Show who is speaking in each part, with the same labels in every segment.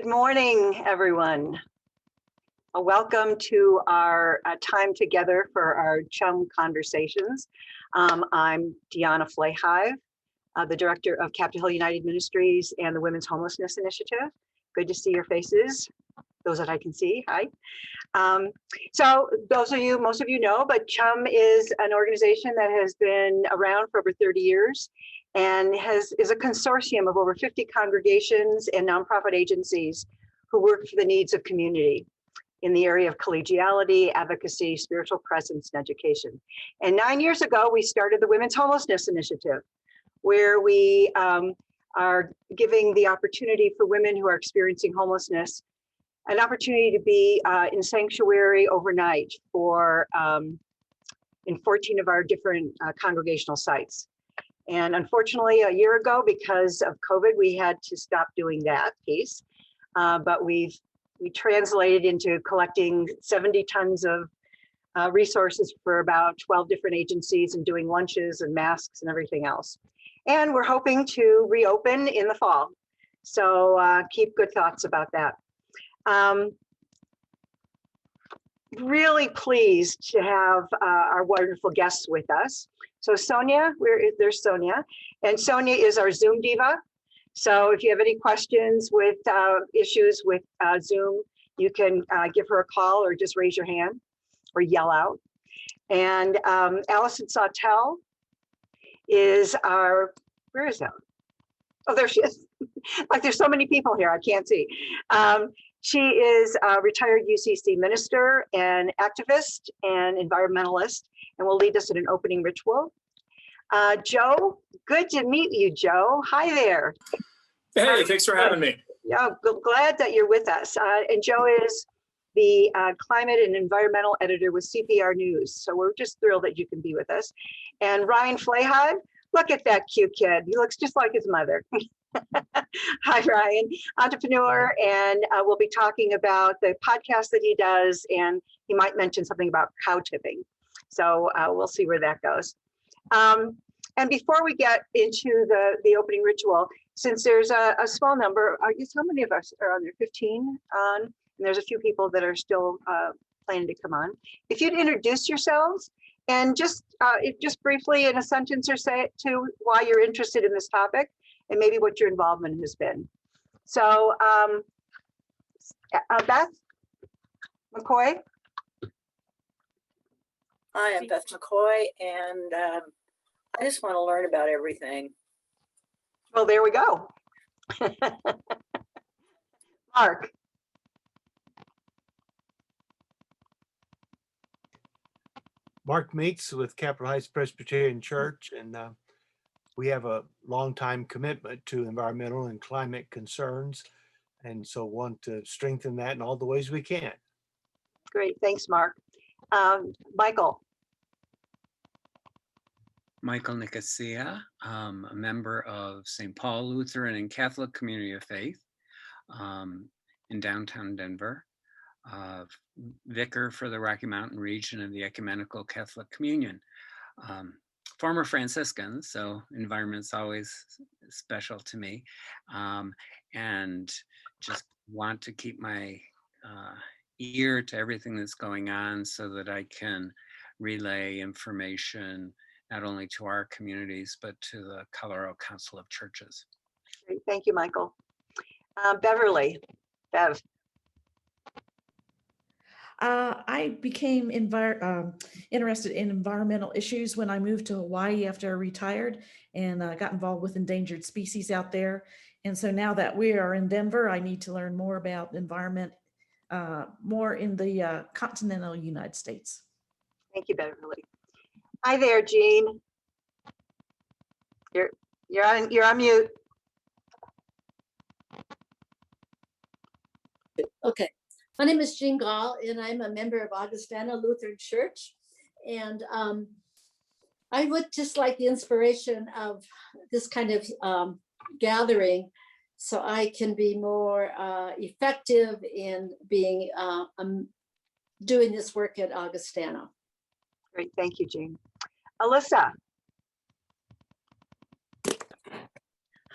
Speaker 1: Good morning, everyone. Welcome to our time together for our CHUM conversations. I'm Deanna Flahive, the director of Capitol Hill United Ministries and the Women's Homelessness Initiative. Good to see your faces, those that I can see. Hi. So most of you know, but CHUM is an organization that has been around for over 30 years and is a consortium of over 50 congregations and nonprofit agencies who work for the needs of community in the area of collegiality, advocacy, spiritual presence, and education. And 9 years ago, we started the Women's Homelessness Initiative, where we are giving the opportunity for women who are experiencing homelessness an opportunity to be in sanctuary overnight for in 14 of our different congregational sites. And unfortunately, a year ago, because of COVID, we had to stop doing that piece. But we translated into collecting 70 tons of resources for about 12 different agencies and doing lunches and masks and everything else. And we're hoping to reopen in the fall. So keep good thoughts about that. Really pleased to have our wonderful guests with us. So Sonia, there's Sonia, and Sonia is our Zoom diva. So if you have any questions with issues with Zoom, you can give her a call or just raise your hand or yell out. And Allison Sawtell is our, where is that? Oh, there she is. Like there's so many people here, I can't see. She is a retired UCC minister and activist and environmentalist, and will lead us in an opening ritual. Joe, good to meet you, Joe. Hi there.
Speaker 2: Hey, thanks for having me.
Speaker 1: Yeah, glad that you're with us. And Joe is the climate and environmental editor with CPR News. So we're just thrilled that you can be with us. And Ryan Flahive, look at that cute kid. He looks just like his mother. Hi, Ryan, entrepreneur, and we'll be talking about the podcast that he does, and he might mention something about cow tipping. So we'll see where that goes. And before we get into the opening ritual, since there's a small number, I guess how many of us are on there? 15 on, and there's a few people that are still planning to come on. If you'd introduce yourselves and just briefly in a sentence or say to why you're interested in this topic, and maybe what your involvement has been. So Beth McCoy.
Speaker 3: Hi, I'm Beth McCoy, and I just want to learn about everything.
Speaker 1: Well, there we go. Mark.
Speaker 4: Mark Meeks with Capitol Heights Presbyterian Church, and we have a long-time commitment to environmental and climate concerns, and so want to strengthen that in all the ways we can.
Speaker 1: Great, thanks, Mark. Michael.
Speaker 5: Michael Nicosia, a member of St. Paul Lutheran and Catholic Community of Faith in downtown Denver, vicar for the Rocky Mountain region of the Ecumenical Catholic Communion. Former Franciscan, so environment's always special to me, and just want to keep my ear to everything that's going on so that I can relay information not only to our communities, but to the Colorado Council of Churches.
Speaker 1: Great. Thank you, Michael. Beverly, Bev.
Speaker 6: I became interested in environmental issues when I moved to Hawaii after I retired, and got involved with endangered species out there. And so now that we are in Denver, I need to learn more about environment, more in the continental United States.
Speaker 1: Thank you, Beverly. Hi there, Jean. You're on mute.
Speaker 7: Okay. My name is Jean Gall, and I'm a member of Augustana Lutheran Church. And I would just like the inspiration of this kind of gathering so I can be more effective in being doing this work at Augustana.
Speaker 1: Great, thank you, Jean. Alyssa.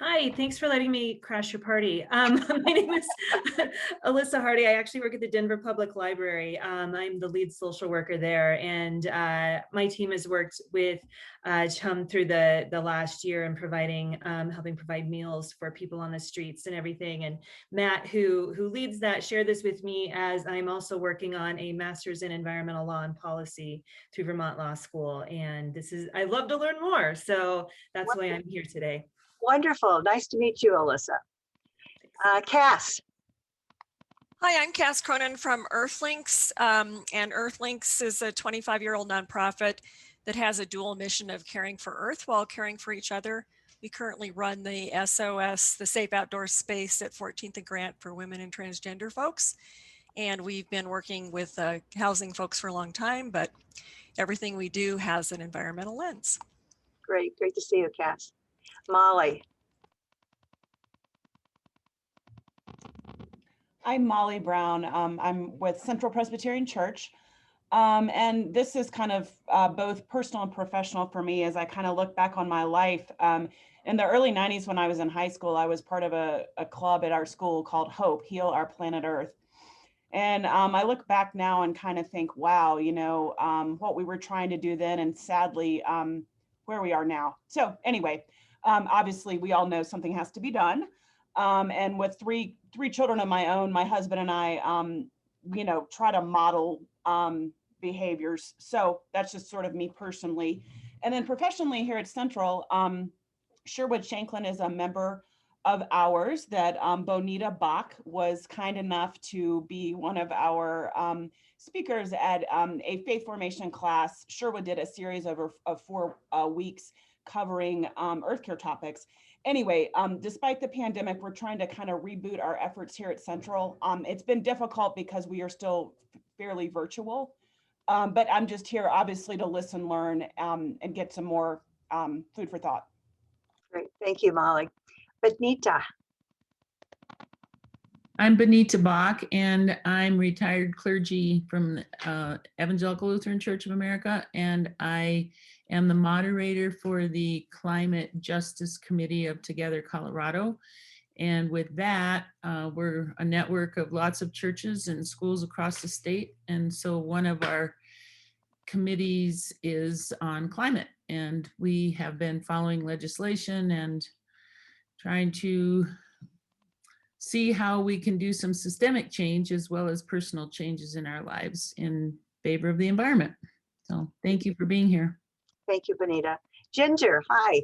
Speaker 8: Hi, thanks for letting me crash your party. My name is Alyssa Hardy. I actually work at the Denver Public Library. I'm the lead social worker there, and my team has worked with Chum through the last year in providing, helping provide meals for people on the streets and everything. And Matt, who leads that, shared this with me as I'm also working on a master's in environmental law and policy through Vermont Law School. And I love to learn more, so that's why I'm here today.
Speaker 1: Wonderful. Nice to meet you, Alyssa. Cass.
Speaker 9: Hi, I'm Cass Cronin from Earthlinks, and Earthlinks is a 25-year-old nonprofit that has a dual mission of caring for Earth while caring for each other. We currently run the SOS, the Safe Outdoor Space at 14th and Grant for women and transgender folks. And we've been working with housing folks for a long time, but everything we do has an environmental lens.
Speaker 1: Great to see you, Cass. Molly.
Speaker 10: I'm Molly Brown. I'm with Central Presbyterian Church. And this is kind of both personal and professional for me as I kind of look back on my life. In the early 90s, when I was in high school, I was part of a club at our school called HOPE, Heal Our Planet Earth. And I look back now and kind of think, wow, you know, what we were trying to do then, and sadly, where we are now. So anyway, obviously, we all know something has to be done. And with three children of my own, my husband and I, you know, try to model behaviors. So that's just sort of me personally. And then professionally here at Central, Sherwood Shanklin is a member of ours that Bonita Bach was kind enough to be one of our speakers at a faith formation class. Sherwood did a series of 4 weeks covering earth care topics. Anyway, despite the pandemic, we're trying to kind of reboot our efforts here at Central. It's been difficult because we are still fairly virtual, but I'm just here obviously to listen, learn, and get some more food for thought.
Speaker 1: Great, thank you, Molly. Benita.
Speaker 11: I'm Benita Bach, and I'm retired clergy from Evangelical Lutheran Church of America, and I am the moderator for the Climate Justice Committee of Together Colorado. And with that, we're a network of lots of churches and schools across the state. And so one of our committees is on climate, and we have been following legislation and trying to see how we can do some systemic change as well as personal changes in our lives in favor of the environment. So thank you for being here.
Speaker 1: Thank you, Benita. Ginger, hi.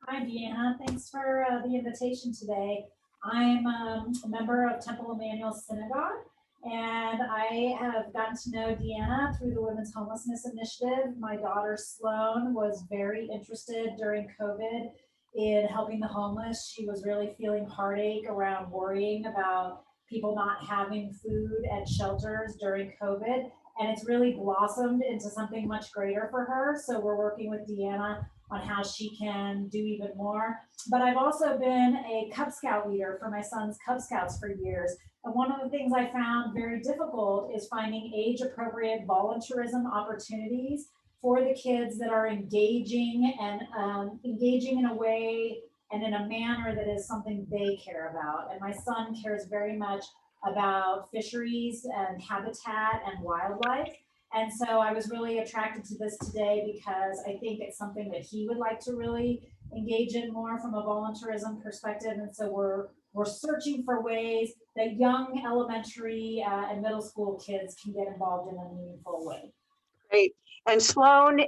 Speaker 12: Hi, Deanna. Thanks for the invitation today. I'm a member of Temple Emmanuel Synagogue, and I have gotten to know Deanna through the Women's Homelessness Initiative. My daughter Sloan was very interested during COVID in helping the homeless. She was really feeling heartache around worrying about people not having food at shelters during COVID. And it's really blossomed into something much greater for her. So we're working with Deanna on how she can do even more. But I've also been a Cub Scout leader for my son's Cub Scouts for years. And one of the things I found very difficult is finding age-appropriate volunteerism opportunities for the kids that are engaging and engaging in a way and in a manner that is something they care about. And my son cares very much about fisheries and habitat and wildlife. And so I was really attracted to this today because I think it's something that he would like to really engage in more from a volunteerism perspective. And so we're searching for ways that young elementary and middle school kids can get involved in a meaningful way.
Speaker 1: Great. And Sloan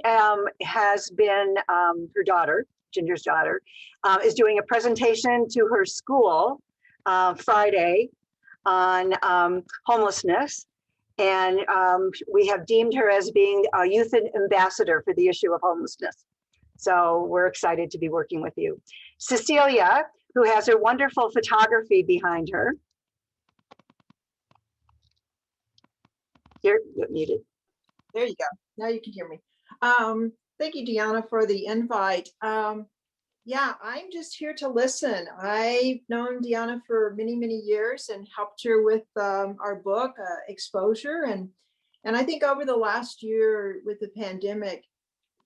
Speaker 1: has been, her daughter, Ginger's daughter, is doing a presentation to her school Friday on homelessness. And we have deemed her as being a youth ambassador for the issue of homelessness. So we're excited to be working with you. Cecilia, who has her wonderful photography behind her. You're muted.
Speaker 13: There you go. Now you can hear me. Thank you, Deanna, for the invite. Yeah, I'm just here to listen. I've known Deanna for many, many years and helped her with our book, Exposure. And I think over the last year with the pandemic,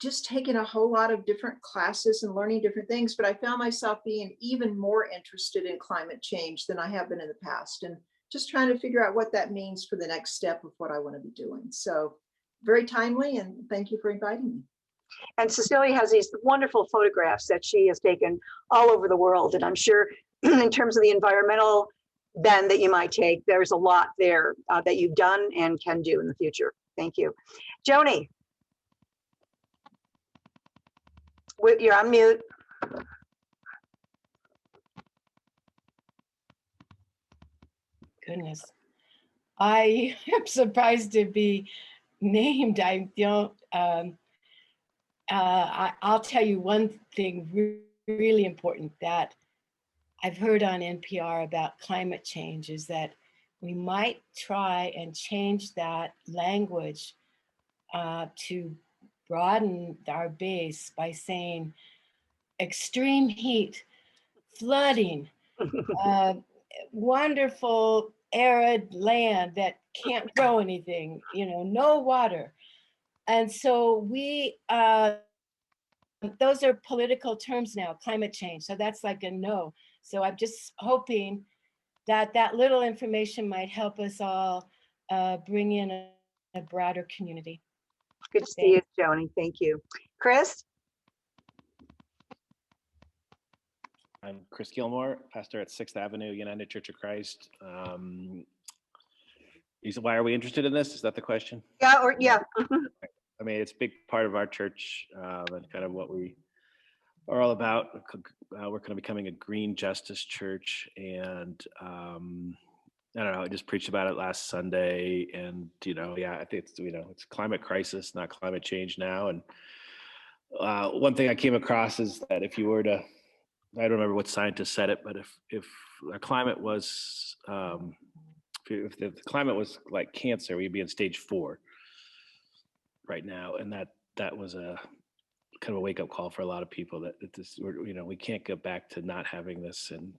Speaker 13: just taken a whole lot of different classes and learning different things, but I found myself being even more interested in climate change than I have been in the past, and just trying to figure out what that means for the next step of what I want to be doing. So very timely, and thank you for inviting me.
Speaker 1: And Cecilia has these wonderful photographs that she has taken all over the world. And I'm sure in terms of the environmental bend that you might take, there's a lot there that you've done and can do in the future. Thank you. Joni, you're on mute.
Speaker 14: Goodness. I am surprised to be named. I don't, I'll tell you one thing really important that I've heard on NPR about climate change is that we might try and change that language to broaden our base by saying extreme heat, flooding, wonderful arid land that can't grow anything, you know, no water. And so we, those are political terms now, climate change. So that's like a no. So I'm just hoping that that little information might help us all bring in a broader community.
Speaker 1: Good to see you, Joni. Thank you. Chris?
Speaker 15: I'm Chris Gilmore, pastor at 6th Avenue United Church of Christ. Why are we interested in this? Is that the question?
Speaker 1: Yeah, or yeah.
Speaker 15: I mean, it's a big part of our church and kind of what we are all about. We're kind of becoming a green justice church, and I don't know, I just preached about it last Sunday, and yeah, I think it's it's climate crisis, not climate change now. And one thing I came across is that if you were to, I don't remember what scientist said it, but if the climate was if the climate was like cancer, we'd be in stage 4 right now, and that was a kind of a wake-up call for a lot of people that this, we can't go back to not having this, and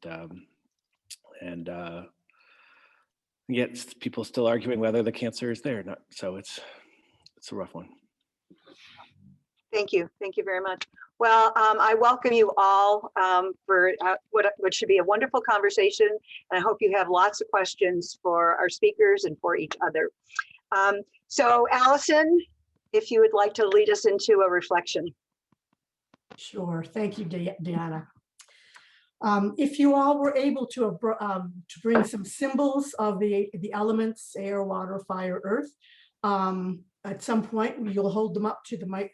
Speaker 15: yet people still arguing whether the cancer is there or not. So it's a rough one.
Speaker 1: Thank you very much. Well, I welcome you all for what should be a wonderful conversation, and I hope you have lots of questions for our speakers and for each other. So Allison, if you would like to lead us into a reflection.
Speaker 16: Sure, thank you, Deanna. If you all were able to bring some symbols of the elements, air, water, fire, earth, at some point you'll hold them up to the mic,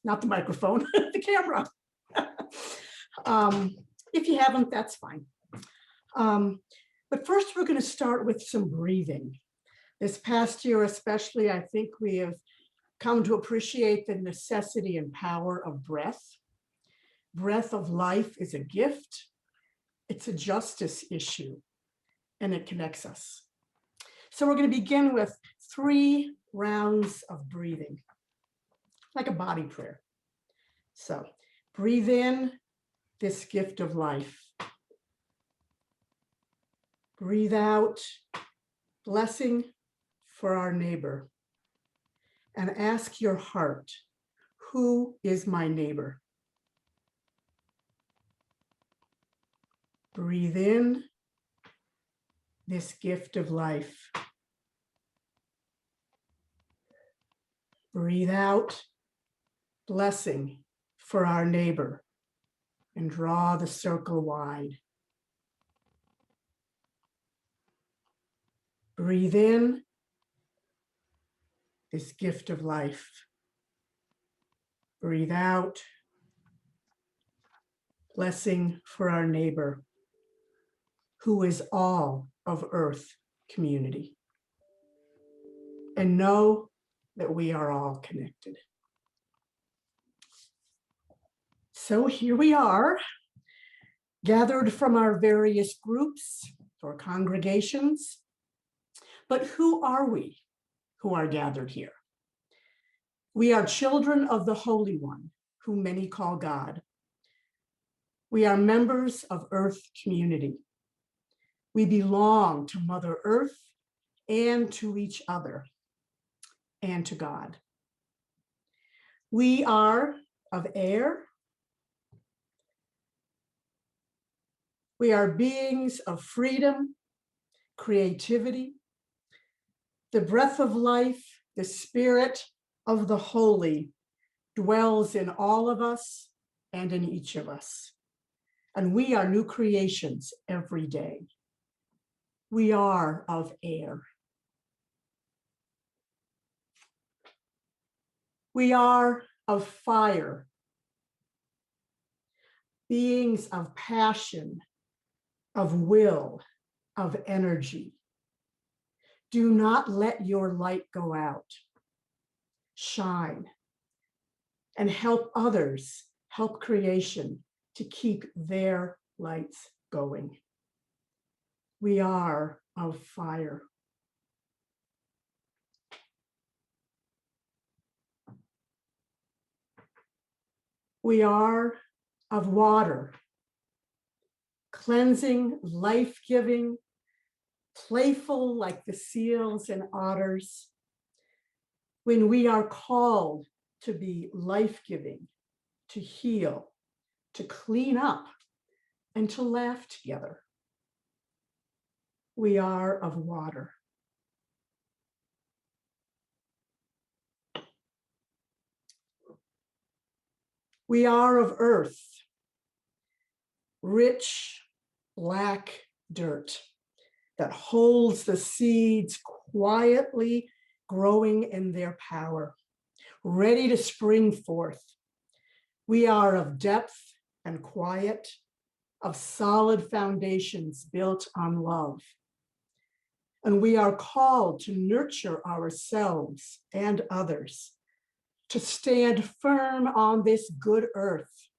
Speaker 16: not the microphone, the camera. If you haven't, that's fine. But first we're going to start with some breathing. This past year especially, I think we have come to appreciate the necessity and power of breath. Breath of life is a gift. It's a justice issue, and it connects us. So we're going to begin with 3 rounds of breathing, like a body prayer. So breathe in this gift of life. Breathe out blessing for our neighbor. And ask your heart, who is my neighbor? Breathe in this gift of life. Breathe out blessing for our neighbor, and draw the circle wide. Breathe in this gift of life. Breathe out blessing for our neighbor, who is all of Earth community. And know that we are all connected. So here we are, gathered from our various groups or congregations. But who are we who are gathered here? We are children of the Holy One, whom many call God. We are members of Earth community. We belong to Mother Earth and to each other and to God. We are of air. We are beings of freedom, creativity, the breath of life, the spirit of the holy dwells in all of us and in each of us. And we are new creations every day. We are of air. We are of fire, beings of passion, of will, of energy. Do not let your light go out. Shine and help others, help creation to keep their lights going. We are of fire. We are of water, cleansing, life-giving, playful like the seals and otters. When we are called to be life-giving, to heal, to clean up, and to laugh together. We are of water. We are of earth, rich, black dirt that holds the seeds quietly growing in their power, ready to spring forth. We are of depth and quiet, of solid foundations built on love. And we are called to nurture ourselves and others, to stand firm on this good earth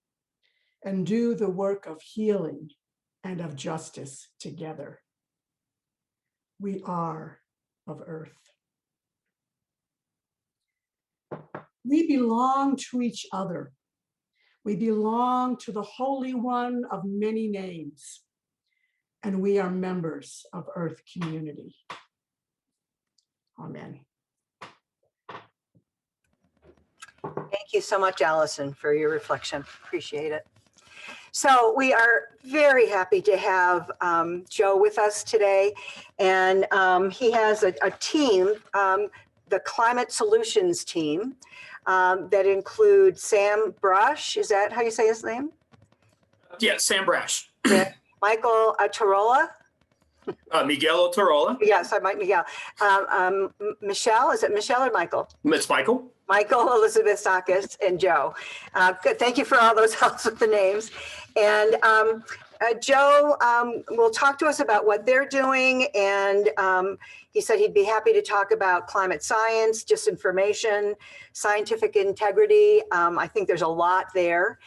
Speaker 16: and do the work of healing and of justice together. We are of earth. We belong to each other. We belong to the Holy One of many names, and we are members of Earth community. Amen.
Speaker 1: Thank you so much, Allison, for your reflection. Appreciate it. So we are very happy to have Joe with us today. And he has a team, the Climate Solutions team, that includes Sam Brush. Is that how you say his name?
Speaker 2: Yeah, Sam Brash.
Speaker 1: Michael Tarola.
Speaker 2: Miguel Tarola.
Speaker 1: Yes, I might Miguel. Michelle, is it Michelle or Michael?
Speaker 2: It's Michael.
Speaker 1: Michael, Elizabeth Sakis, and Joe. Good. Thank you for all those helps with the names. And Joe will talk to us about what they're doing. And he said he'd be happy to talk about climate science, disinformation, scientific integrity. I think there's a lot there.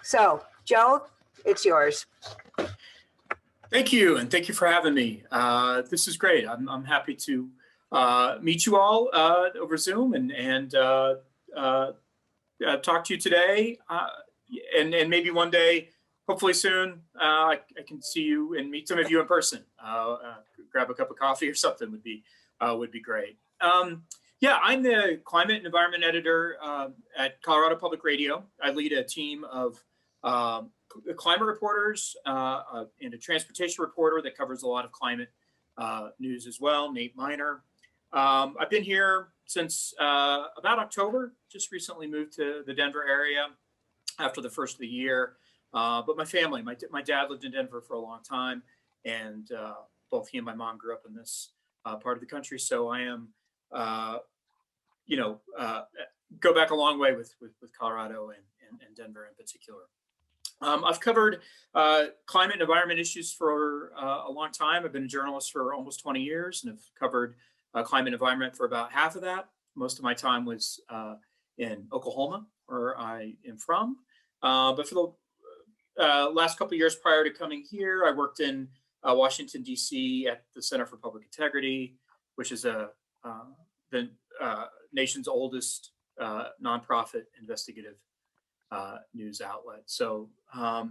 Speaker 1: So Joe, it's yours.
Speaker 2: Thank you, and thank you for having me. This is great. I'm happy to meet you all over Zoom and talk to you today. And maybe one day, hopefully soon, I can see you and meet some of you in person. Grab a cup of coffee or something would be great. Yeah, I'm the climate and environment editor at Colorado Public Radio. I lead a team of climate reporters and a transportation reporter that covers a lot of climate news as well, Nate Miner. I've been here since about October, just recently moved to the Denver area after the first of the year. But my family, my dad lived in Denver for a long time, and both he and my mom grew up in this part of the country. So I am, go back a long way with Colorado and Denver in particular. I've covered climate and environment issues for a long time. I've been a journalist for almost 20 years and have covered climate and environment for about half of that. Most of my time was in Oklahoma, where I am from. But for the last couple of years prior to coming here, I worked in Washington, D.C. at the Center for Public Integrity, which is the nation's oldest nonprofit investigative news outlet. So I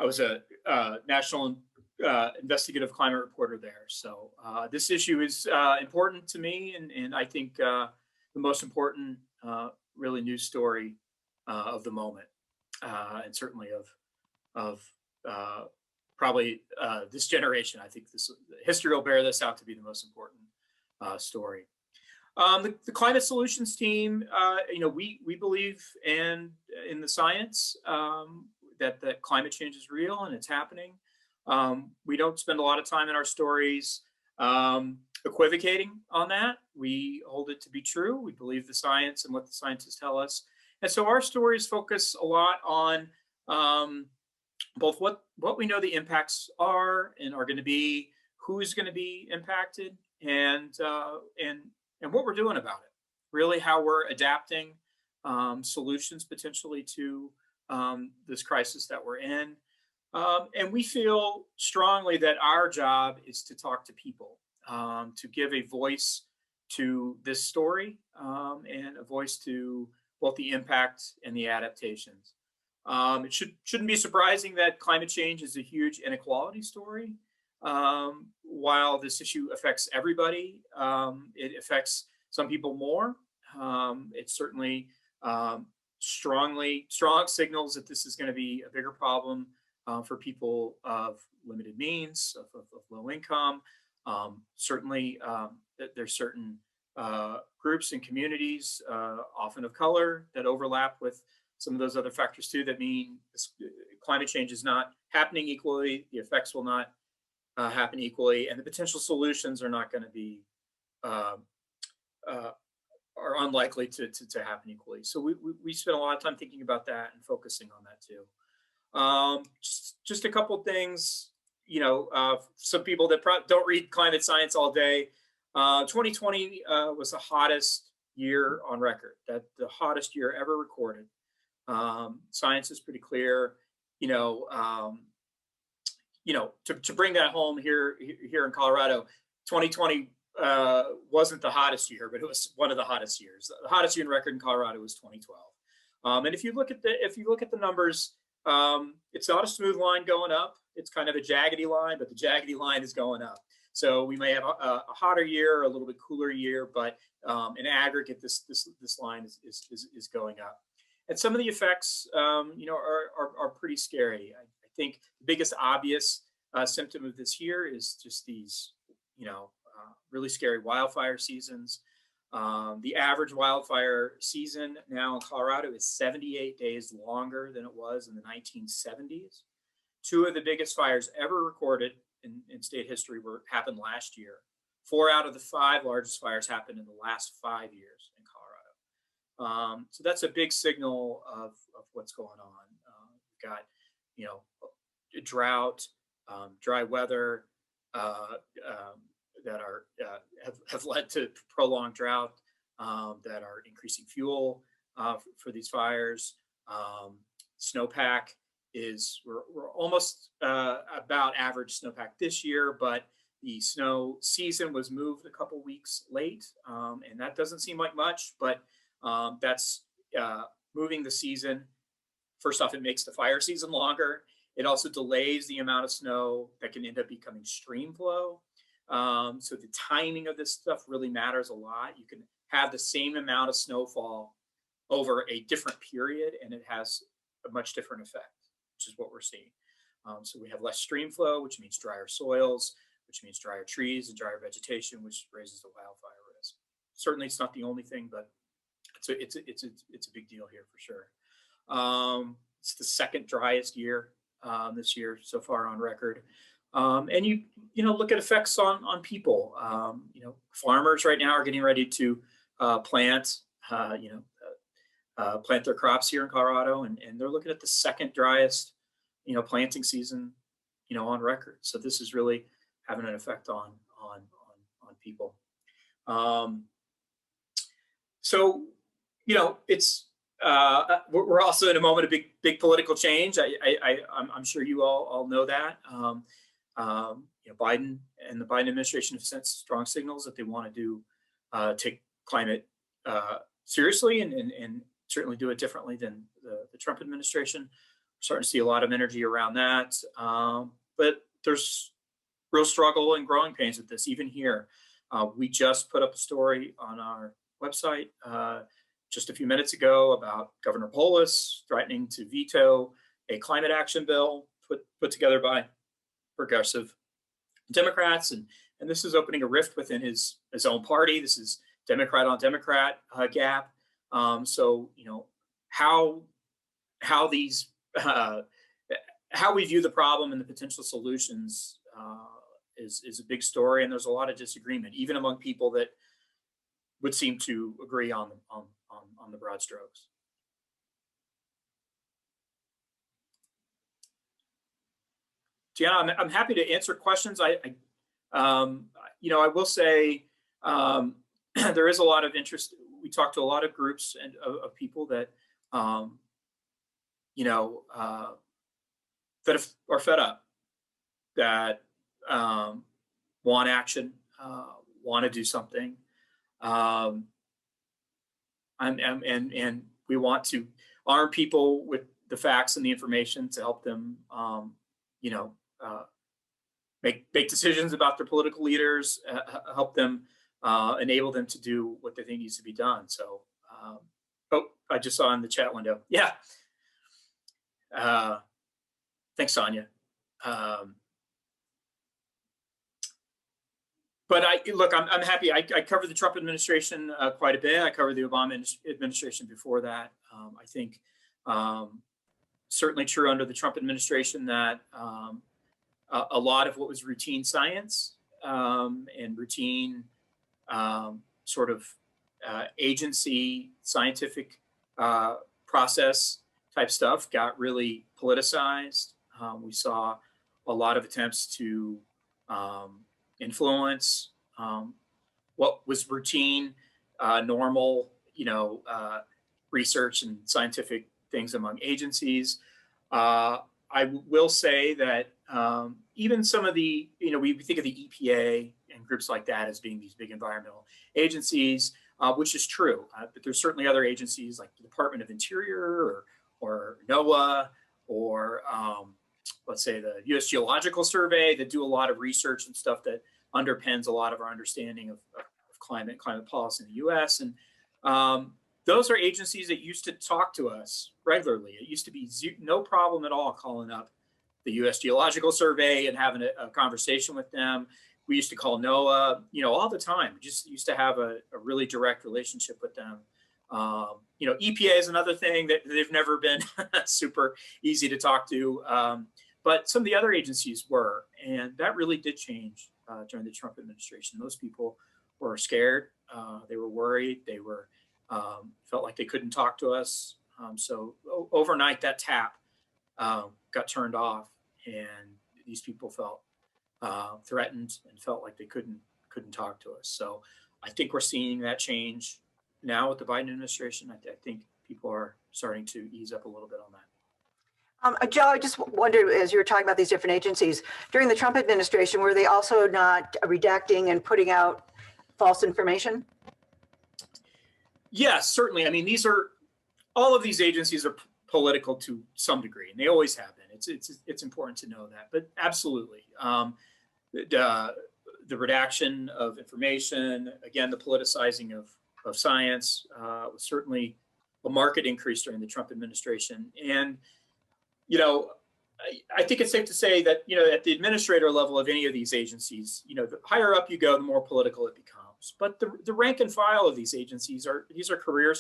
Speaker 2: was a national investigative climate reporter there. So this issue is important to me, and I think the most important really news story of the moment, and certainly of probably this generation. I think history will bear this out to be the most important story. The climate solutions team, we believe in the science, that climate change is real and it's happening. We don't spend a lot of time in our stories equivocating on that. We hold it to be true. We believe the science and what the scientists tell us. And so our stories focus a lot on both what we know the impacts are and are going to be, who's going to be impacted, and what we're doing about it. Really, how we're adapting solutions potentially to this crisis that we're in. And we feel strongly that our job is to talk to people, to give a voice to this story, and a voice to both the impact and the adaptations. It shouldn't be surprising that climate change is a huge inequality story. While this issue affects everybody, it affects some people more. It's certainly strong signals that this is going to be a bigger problem for people of limited means, of low income. Certainly, there's certain groups and communities, often of color, that overlap with some of those other factors too, that mean climate change is not happening equally, the effects will not happen equally, and the potential solutions are not going to be, are unlikely to happen equally. So we spend a lot of time thinking about that and focusing on that too. Just a couple things, some people that don't read climate science all day. 2020 was the hottest year on record, the hottest year ever recorded. Science is pretty clear, to bring that home here in Colorado. 2020 wasn't the hottest year, but it was one of the hottest years. The hottest year in record in Colorado was 2012. And if you look at the numbers, it's not a smooth line going up. It's kind of a jaggedy line, but the jaggedy line is going up. So we may have a hotter year, a little bit cooler year, but in aggregate, this line is going up. And some of the effects, are pretty scary. I think the biggest obvious symptom of this year is just these, really scary wildfire seasons. The average wildfire season now in Colorado is 78 days longer than it was in the 1970s. Two of the biggest fires ever recorded in state history happened last year. 4 out of the 5 largest fires happened in the last 5 years in Colorado. So that's a big signal of what's going on. We've got, drought, dry weather that have led to prolonged drought, that are increasing fuel for these fires. Snowpack we're almost about average snowpack this year, but the snow season was moved a couple weeks late, and that doesn't seem like much, but that's moving the season. First off, it makes the fire season longer. It also delays the amount of snow that can end up becoming stream flow. So the timing of this stuff really matters a lot. You can have the same amount of snowfall over a different period, and it has a much different effect, which is what we're seeing. So we have less stream flow, which means drier soils, which means drier trees and drier vegetation, which raises the wildfire risk. Certainly, it's not the only thing, but it's a big deal here for sure. It's the second driest year this year so far on record. And you look at effects on people. Farmers right now are getting ready to plant their crops here in Colorado, and they're looking at the second driest, planting season, on record. So this is really having an effect on people. So it's we're also in a moment of big political change. I'm sure you all know that. Biden and the Biden administration have sent strong signals that they want to take climate seriously and certainly do it differently than the Trump administration. We're starting to see a lot of energy around that, but there's real struggle and growing pains with this, even here. We just put up a story on our website just a few minutes ago about Governor Polis threatening to veto a climate action bill put together by progressive Democrats, and this is opening a rift within his own party. This is Democrat on Democrat gap. So how these how we view the problem and the potential solutions is a big story, and there's a lot of disagreement, even among people that would seem to agree on the broad strokes. Gianna, I'm happy to answer questions. I will say there is a lot of interest. We talked to a lot of groups and of people that that are fed up, that want action, want to do something, and we want to arm people with the facts and the information to help them, make decisions about their political leaders, help them, enable them to do what they think needs to be done. So, I just saw in the chat window. Yeah. Thanks, Sonia. But I'm happy. I covered the Trump administration quite a bit. I covered the Obama administration before that. I think certainly true under the Trump administration that a lot of what was routine science and routine sort of agency scientific process type stuff got really politicized. We saw a lot of attempts to influence what was routine, normal, research and scientific things among agencies. I will say that even some of the, we think of the EPA and groups like that as being these big environmental agencies, which is true. But there's certainly other agencies like the Department of Interior or NOAA or let's say the U.S. Geological Survey that do a lot of research and stuff that underpins a lot of our understanding of climate policy in the U.S. And those are agencies that used to talk to us regularly. It used to be no problem at all calling up the U.S. Geological Survey and having a conversation with them. We used to call NOAA, all the time. We just used to have a really direct relationship with them. EPA is another thing that they've never been super easy to talk to, but some of the other agencies were, and that really did change during the Trump administration. Most people were scared, they were worried, they were felt like they couldn't talk to us. So overnight, that tap got turned off, and these people felt threatened and felt like they couldn't talk to us. So I think we're seeing that change now with the Biden administration. I think people are starting to ease up a little bit on that.
Speaker 1: Joe, I just wondered, as you were talking about these different agencies, during the Trump administration, were they also not redacting and putting out false information?
Speaker 2: Yes, certainly. I mean, all of these agencies are political to some degree, and they always have been. It's important to know that, but absolutely. The redaction of information, again, the politicizing of science was certainly a marked increase during the Trump administration. And, I think it's safe to say that, at the administrator level of any of these agencies, the higher up you go, the more political it becomes. But the rank and file of these agencies these are career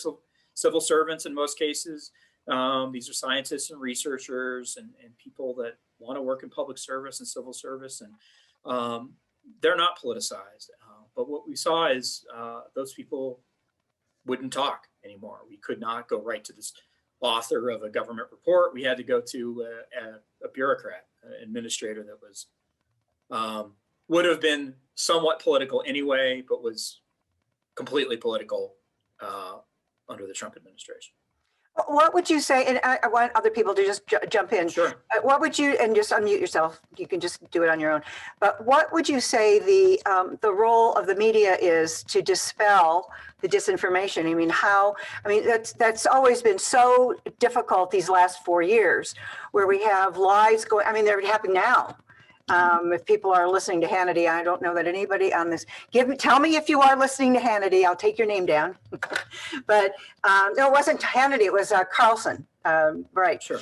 Speaker 2: civil servants in most cases. These are scientists and researchers and people that want to work in public service and civil service, and they're not politicized. But what we saw is those people wouldn't talk anymore. We could not go right to this author of a government report. We had to go to a bureaucrat, an administrator that was would have been somewhat political anyway, but was completely political under the Trump administration.
Speaker 1: What would you say, and I want other people to just jump in.
Speaker 2: Sure.
Speaker 1: What would you, and just unmute yourself, you can just do it on your own, but what would you say the role of the media is to dispel the disinformation? That's always been so difficult these last 4 years, where we have lies going, they're happening now. If people are listening to Hannity, I don't know that anybody on this, tell me if you are listening to Hannity, I'll take your name down. But no, it wasn't Hannity, it was Carlson, right?
Speaker 2: Sure.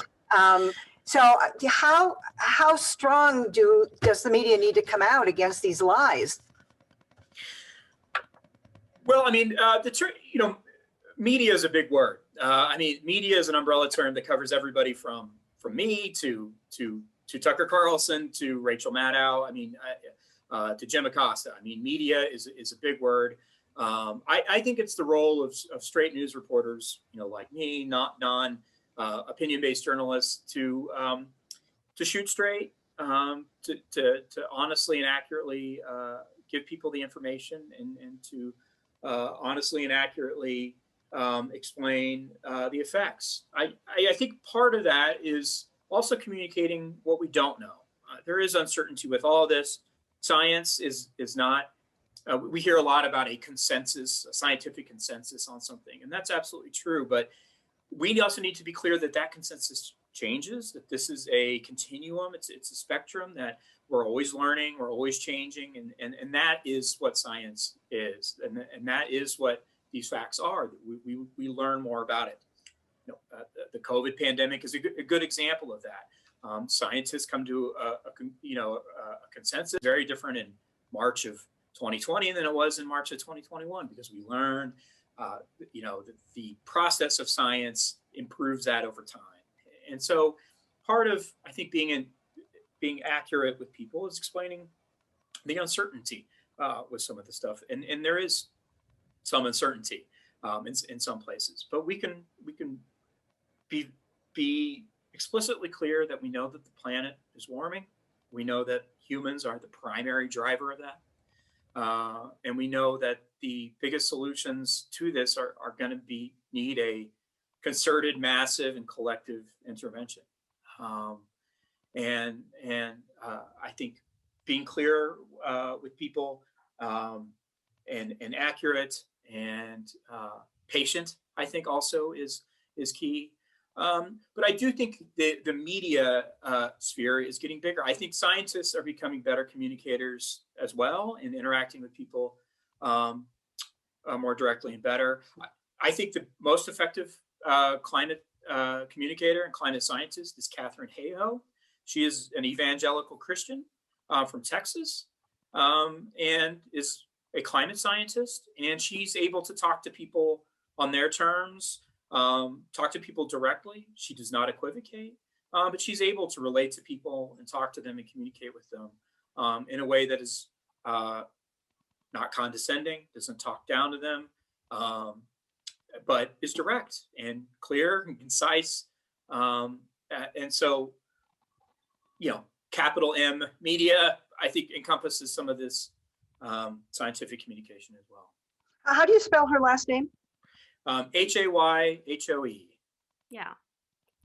Speaker 1: So how strong does the media need to come out against these lies?
Speaker 2: Well, I mean, media is a big word. I mean, media is an umbrella term that covers everybody from me to Tucker Carlson to Rachel Maddow. I mean, to Jim Acosta. I mean, media is a big word. I think it's the role of straight news reporters, like me, not opinion-based journalists, to shoot straight, to honestly and accurately give people the information, and to honestly and accurately explain the effects. I think part of that is also communicating what we don't know. There is uncertainty with all of this. Science is not, we hear a lot about a consensus, a scientific consensus on something, and that's absolutely true. But we also need to be clear that that consensus changes, that this is a continuum, it's a spectrum, that we're always learning, we're always changing, and that is what science is, and that is what these facts are. We learn more about it. The COVID pandemic is a good example of that. Scientists come to a consensus very different in March of 2020 than it was in March of 2021, because we learn, the process of science improves that over time. And so part of, I think, being accurate with people is explaining the uncertainty with some of the stuff. And there is some uncertainty in some places, but we can be explicitly clear that we know that the planet is warming. We know that humans are the primary driver of that. And we know that the biggest solutions to this are going to need a concerted, massive, and collective intervention. And I think being clear with people and accurate and patient, I think also is key. But I do think the media sphere is getting bigger. I think scientists are becoming better communicators as well, and interacting with people more directly and better. I think the most effective climate communicator and climate scientist is Katharine Hayhoe. She is an evangelical Christian from Texas, and is a climate scientist, and she's able to talk to people on their terms, talk to people directly. She does not equivocate, but she's able to relate to people and talk to them and communicate with them in a way that is not condescending, doesn't talk down to them, but is direct and clear and concise. And so, capital M media, I think, encompasses some of this scientific communication as well.
Speaker 1: How do you spell her last name?
Speaker 2: Hayhoe.
Speaker 17: Yeah.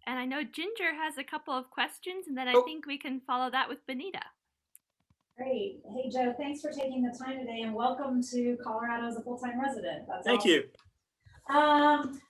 Speaker 17: And I know Ginger has a couple of questions, and then I think we can follow that with Benita.
Speaker 12: Great. Hey, Joe, thanks for taking the time today, and welcome to Colorado as a full-time resident. That's
Speaker 2: Thank
Speaker 12: awesome.
Speaker 2: you.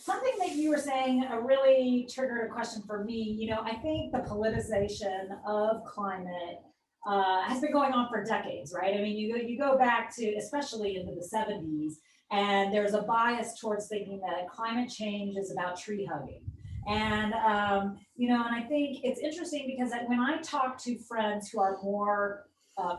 Speaker 12: Something that you were saying really triggered a question for me. I think the politicization of climate has been going on for decades, right? I mean, you go back to, especially into the 70s, and there's a bias towards thinking that climate change is about tree hugging. And, and I think it's interesting because when I talk to friends who are more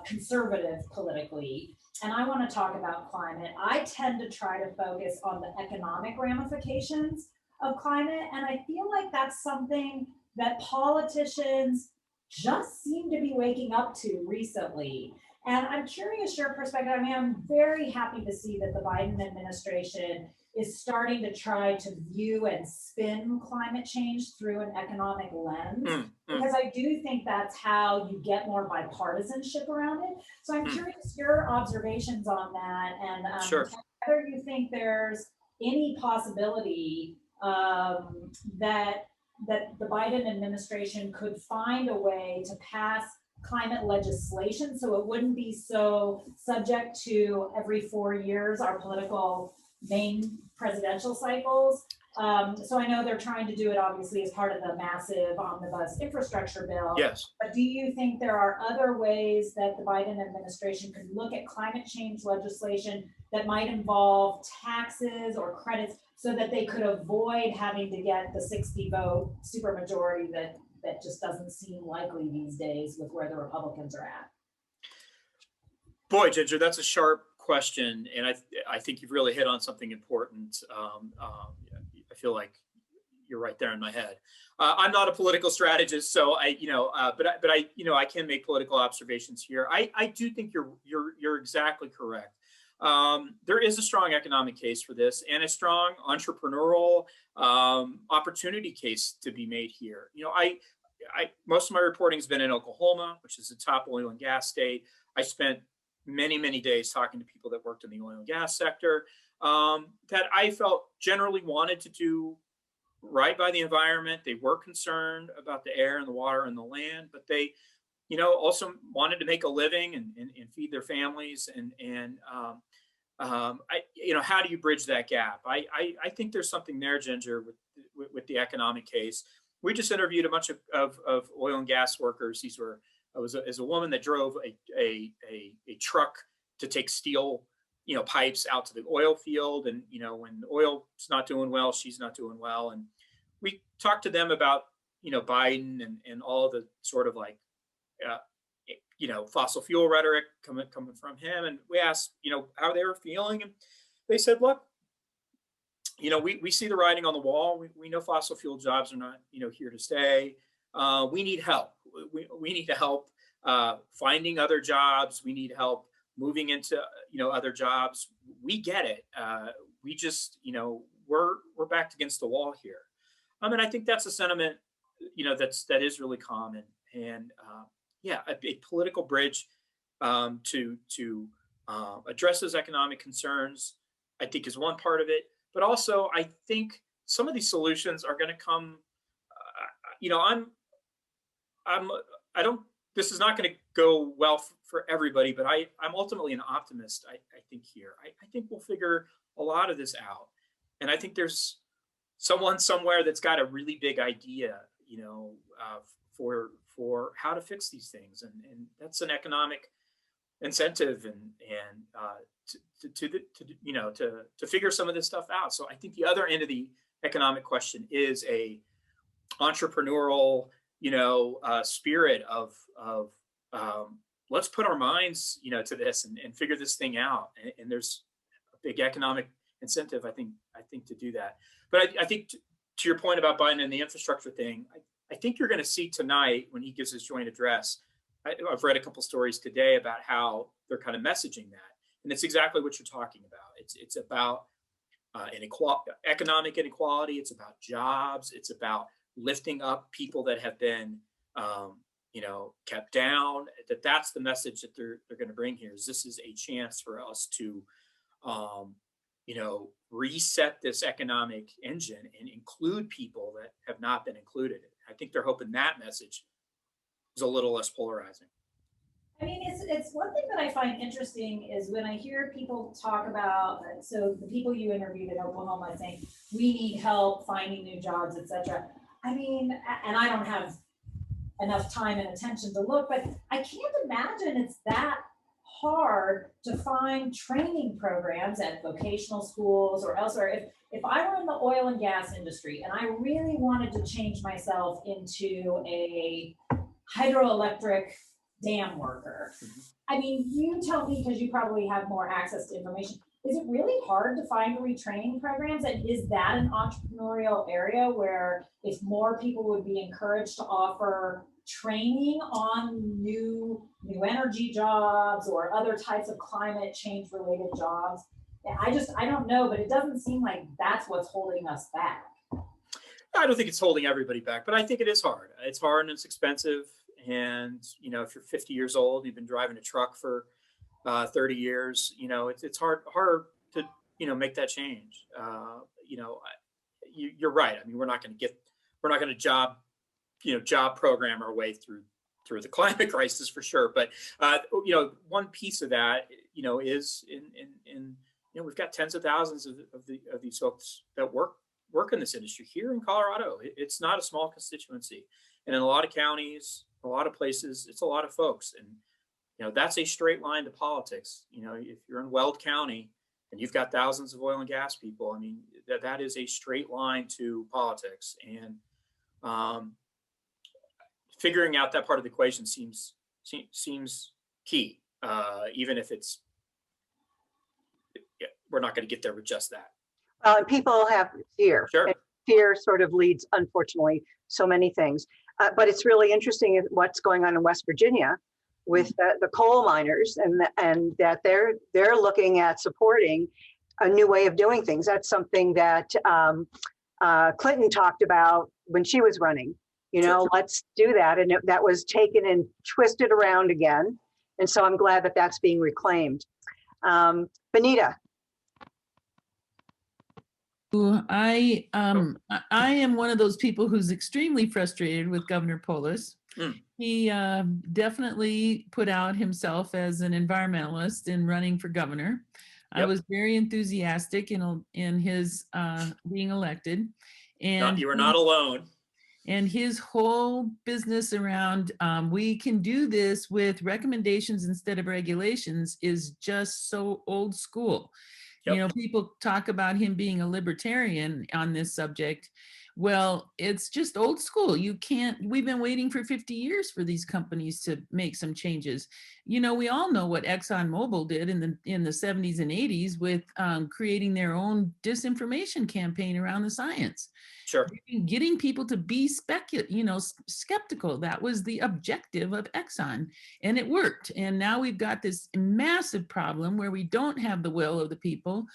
Speaker 12: conservative politically, and I want to talk about climate, I tend to try to focus on the economic ramifications of climate. And I feel like that's something that politicians just seem to be waking up to recently. And I'm curious your perspective. I mean, I'm very happy to see that the Biden administration is starting to try to view and spin climate change through an economic lens, because I do think that's how you get more bipartisanship around it. So I'm curious your observations on that, and
Speaker 2: Sure.
Speaker 12: whether you think there's any possibility that the Biden administration could find a way to pass climate legislation so it wouldn't be so subject to every 4 years our political main presidential cycles, So I know they're trying to do it obviously as part of the massive omnibus infrastructure bill.
Speaker 2: Yes.
Speaker 12: But do you think there are other ways that the Biden administration could look at climate change legislation that might involve taxes or credits so that they could avoid having to get the 60 vote supermajority that just doesn't seem likely these days with where the Republicans are at?
Speaker 2: Boy, Ginger, that's a sharp question, and I think you've really hit on something important. I feel like you're right there in my head. I'm not a political strategist, so but I can make political observations here. I do think you're exactly correct. There is a strong economic case for this, and a strong entrepreneurial opportunity case to be made here. Most of my reporting has been in Oklahoma, which is a top oil and gas state. I spent many days talking to people that worked in the oil and gas sector that I felt generally wanted to do right by the environment. They were concerned about the air and the water and the land, but they, also wanted to make a living and feed their families. How do you bridge that gap? I think there's something there, Ginger, with the economic case. We just interviewed a bunch of oil and gas workers. These were, as a woman that drove a truck to take steel, pipes out to the oil field. And, when the oil's not doing well, she's not doing well. And we talked to them about, Biden and all of the sort of like, fossil fuel rhetoric coming from him. And we asked, how they were feeling. And they said, look, we see the writing on the wall. We know fossil fuel jobs are not, here to stay. We need help. We need help finding other jobs. We need help moving into, other jobs. We get it. We just, we're backed against the wall here. I think that's a sentiment, that is really common. And a political bridge to address those economic concerns, I think, is one part of it. But also, I think some of these solutions are going to come. This is not going to go well for everybody, but I'm ultimately an optimist. I think here, I think we'll figure a lot of this out. And I think there's someone somewhere that's got a really big idea, for how to fix these things. And that's an economic incentive to figure some of this stuff out. So I think the other end of the economic question is a entrepreneurial, spirit of let's put our minds, to this and figure this thing out. And there's a big economic incentive, I think, to do that. But I think to your point about Biden and the infrastructure thing, I think you're going to see tonight when he gives his joint address. I've read a couple stories today about how they're kind of messaging that, and it's exactly what you're talking about. It's about economic inequality. It's about jobs. It's about lifting up people that have been, kept down. That's the message that they're going to bring here. Is this is a chance for us to, reset this economic engine and include people that have not been included. I think they're hoping that message is a little less polarizing.
Speaker 12: I mean, it's one thing that I find interesting is when I hear people talk about, so the people you interviewed in Oklahoma saying, we need help finding new jobs, et cetera. I mean, and I don't have enough time and attention to look, but I can't imagine it's that hard to find training programs at vocational schools or elsewhere. If I were in the oil and gas industry and I really wanted to change myself into a hydroelectric dam worker, I mean, you tell me, because you probably have more access to information, is it really hard to find retraining programs? And is that an entrepreneurial area where if more people would be encouraged to offer training on new energy jobs or other types of climate change related jobs? I don't know, but it doesn't seem like that's what's holding us back.
Speaker 2: I don't think it's holding everybody back, but I think it is hard. It's hard and it's expensive. And, if you're 50 years old, you've been driving a truck for 30 years, it's hard to, make that change. You're right. I mean, we're not going to job program our way through the climate crisis for sure. But, one piece of that, is in we've got tens of thousands of these folks that work work in this industry here in Colorado. It's not a small constituency, and in a lot of counties, a lot of places, it's a lot of folks. And that's a straight line to politics. If you're in Weld County and you've got thousands of oil and gas people, I mean, that is a straight line to politics. And figuring out that part of the equation seems key, even if we're not going to get there with just that.
Speaker 1: And people have fear.
Speaker 2: Sure.
Speaker 1: And fear sort of leads, unfortunately, so many things. But it's really interesting what's going on in West Virginia with the coal miners, and that they're looking at supporting a new way of doing things. That's something that Clinton talked about when she was running. Let's do that, and that was taken and twisted around again. And so I'm glad that that's being reclaimed. Benita.
Speaker 11: I am one of those people who's extremely frustrated with Governor Polis. He definitely put out himself as an environmentalist in running for governor. I was very enthusiastic in his being elected. And
Speaker 2: you are not alone.
Speaker 11: And his whole business around we can do this with recommendations instead of regulations is just so old school. People talk about him being a libertarian on this subject. Well, it's just old school. We've been waiting for 50 years for these companies to make some changes. We all know what ExxonMobil did in the 70s and 80s with creating their own disinformation campaign around the science.
Speaker 2: Sure.
Speaker 11: Getting people to be skeptical. That was the objective of Exxon, and it worked. And now we've got this massive problem where we don't have the will of the people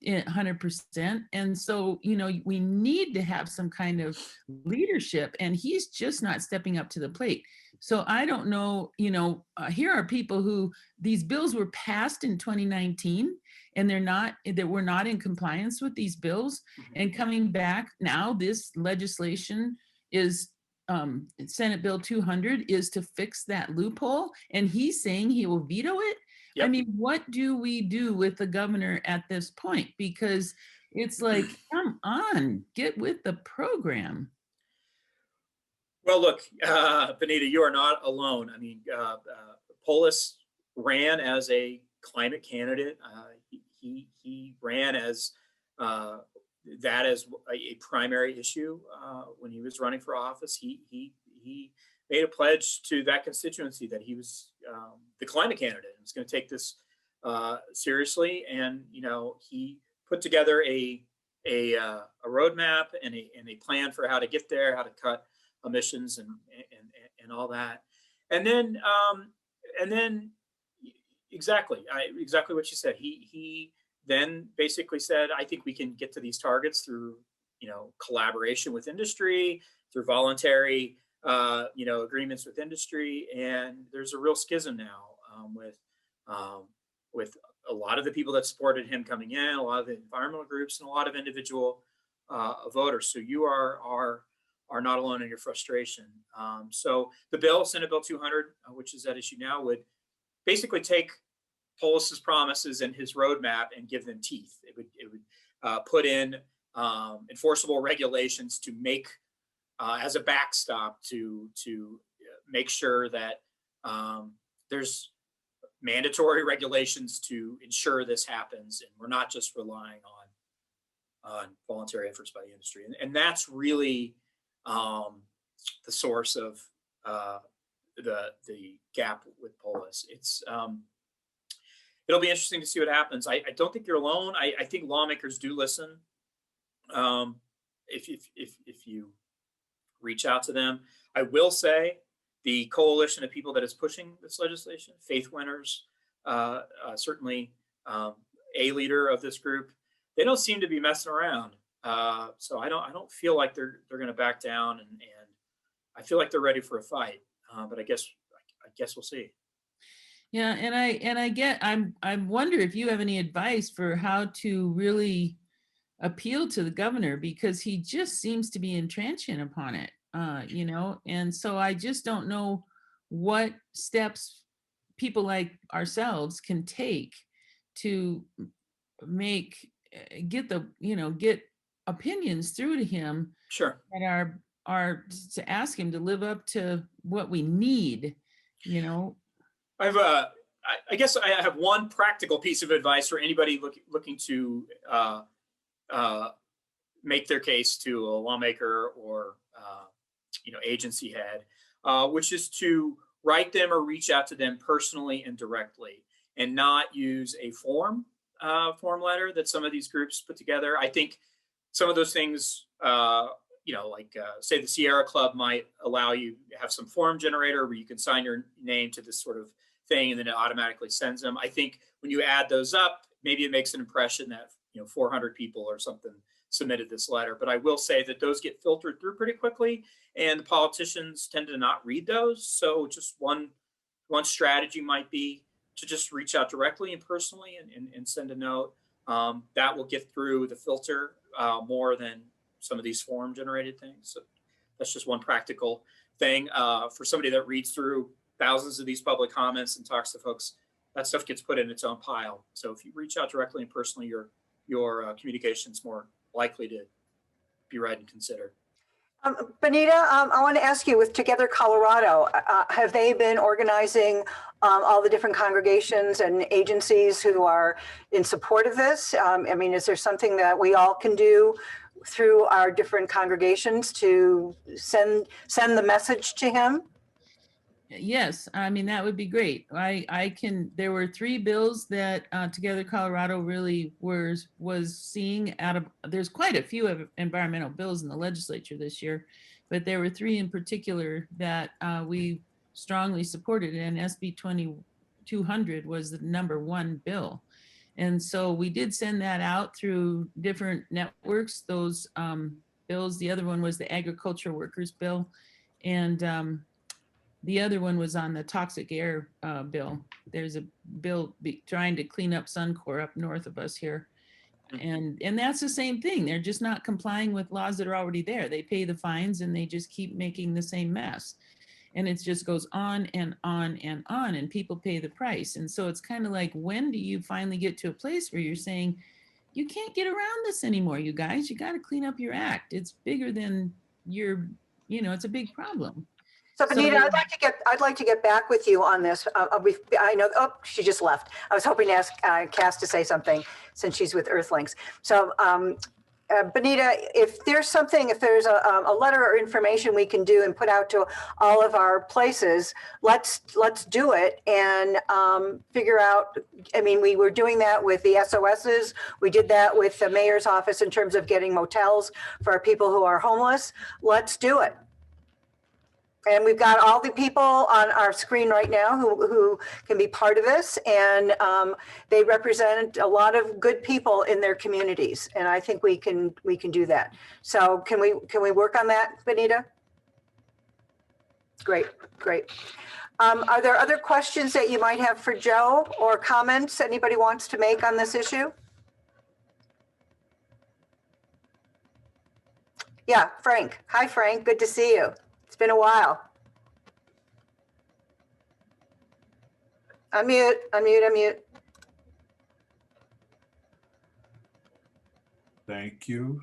Speaker 11: 100%. And so, we need to have some kind of leadership, and he's just not stepping up to the plate. So I don't know, here are people who these bills were passed in 2019 and they were not in compliance with these bills. And coming back now, this legislation is Senate Bill 200 is to fix that loophole. And he's saying he will veto it. Yep. I mean, what do we do with the governor at this point? Because it's like, come on, get with the program.
Speaker 2: Well, look, Benita, you are not alone. I mean, Polis ran as a climate candidate. He ran as that as a primary issue when he was running for office. He made a pledge to that constituency that he was the climate candidate and was going to take this seriously. And he put together a roadmap and a plan for how to get there, how to cut emissions and all that. And then exactly what you said. He then basically said, I think we can get to these targets through collaboration with industry, through voluntary agreements with industry. And there's a real schism now with a lot of the people that supported him coming in, a lot of the environmental groups, and a lot of individual voters. So you are not alone in your frustration. So the bill, Senate Bill 200, which is at issue now, would basically take Polis's promises and his roadmap and give them teeth. It would put in enforceable regulations to make as a backstop to make sure that there's mandatory regulations to ensure this happens, and we're not just relying on voluntary efforts by the industry. And that's really the source of the gap with Polis. It'll be interesting to see what happens. I don't think you're alone. I think lawmakers do listen. If you reach out to them, I will say the coalition of people that is pushing this legislation, Faith Winners, certainly a leader of this group, they don't seem to be messing around. So I don't feel like they're going to back down, and I feel like they're ready for a fight. But I guess we'll see.
Speaker 11: Yeah, I wonder if you have any advice for how to really appeal to the governor, because he just seems to be intransigent upon it, and so I just don't know what steps people like ourselves can take to get opinions through to him.
Speaker 2: Sure.
Speaker 11: That are to ask him to live up to what we need, you know.
Speaker 2: I guess I have one practical piece of advice for anybody looking to make their case to a lawmaker or agency head, which is to write them or reach out to them personally and directly, and not use a form letter that some of these groups put together. I think some of those things, say the Sierra Club might allow you to have some form generator where you can sign your name to this sort of thing and then it automatically sends them. I think when you add those up, maybe it makes an impression that 400 people or something submitted this letter. But I will say that those get filtered through pretty quickly, and the politicians tend to not read those. So just one strategy might be to just reach out directly and personally and send a note. That will get through the filter more than some of these form generated things. So that's just one practical thing for somebody that reads through thousands of these public comments and talks to folks. That stuff gets put in its own pile. So if you reach out directly and personally, your communication's more likely to be read and considered.
Speaker 1: Benita, I want to ask you, with Together Colorado, have they been organizing all the different congregations and agencies who are in support of this? Is there something that we all can do through our different congregations to send the message to him?
Speaker 11: Yes, that would be great. There were 3 bills that Together Colorado really was seeing out of, there's quite a few of environmental bills in the legislature this year, but there were 3 in particular that we strongly supported, and SB 2200 was the #1 bill. And so we did send that out through different networks, those bills. The other one was the agriculture workers bill, and the other one was on the toxic air bill. There's a bill trying to clean up Suncor up north of us here. And that's the same thing. They're just not complying with laws that are already there. They pay the fines and they just keep making the same mess. And it just goes on and on and on, and people pay the price. And so it's kind of like, when do you finally get to a place where you're saying, you can't get around this anymore, you guys, you got to clean up your act. It's bigger than it's a big problem.
Speaker 1: So Benita, I'd like to get back with you on this. I know. Oh, she just left. I was hoping to ask Cass to say something since she's with Earthlings. So Benita, if there's a letter or information we can do and put out to all of our places, let's do it and figure out. We were doing that with the SOSs. We did that with the mayor's office in terms of getting motels for people who are homeless. Let's do it. And we've got all the people on our screen right now who can be part of this, and they represent a lot of good people in their communities, and I think we can do that. So can we work on that, Benita? Great. Are there other questions that you might have for Joe, or comments anybody wants to make on this issue? Yeah, Frank. Hi, Frank. Good to see you. It's been a while. Unmute.
Speaker 18: Thank you.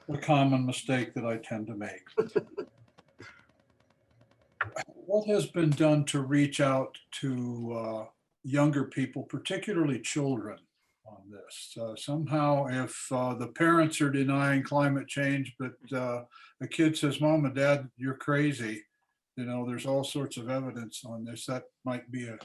Speaker 18: A common mistake that I tend to make. What has been done to reach out to younger people, particularly children, on this? Somehow, if the parents are denying climate change, but a kid says, "Mom and Dad, you're crazy," there's all sorts of evidence on this. That might be a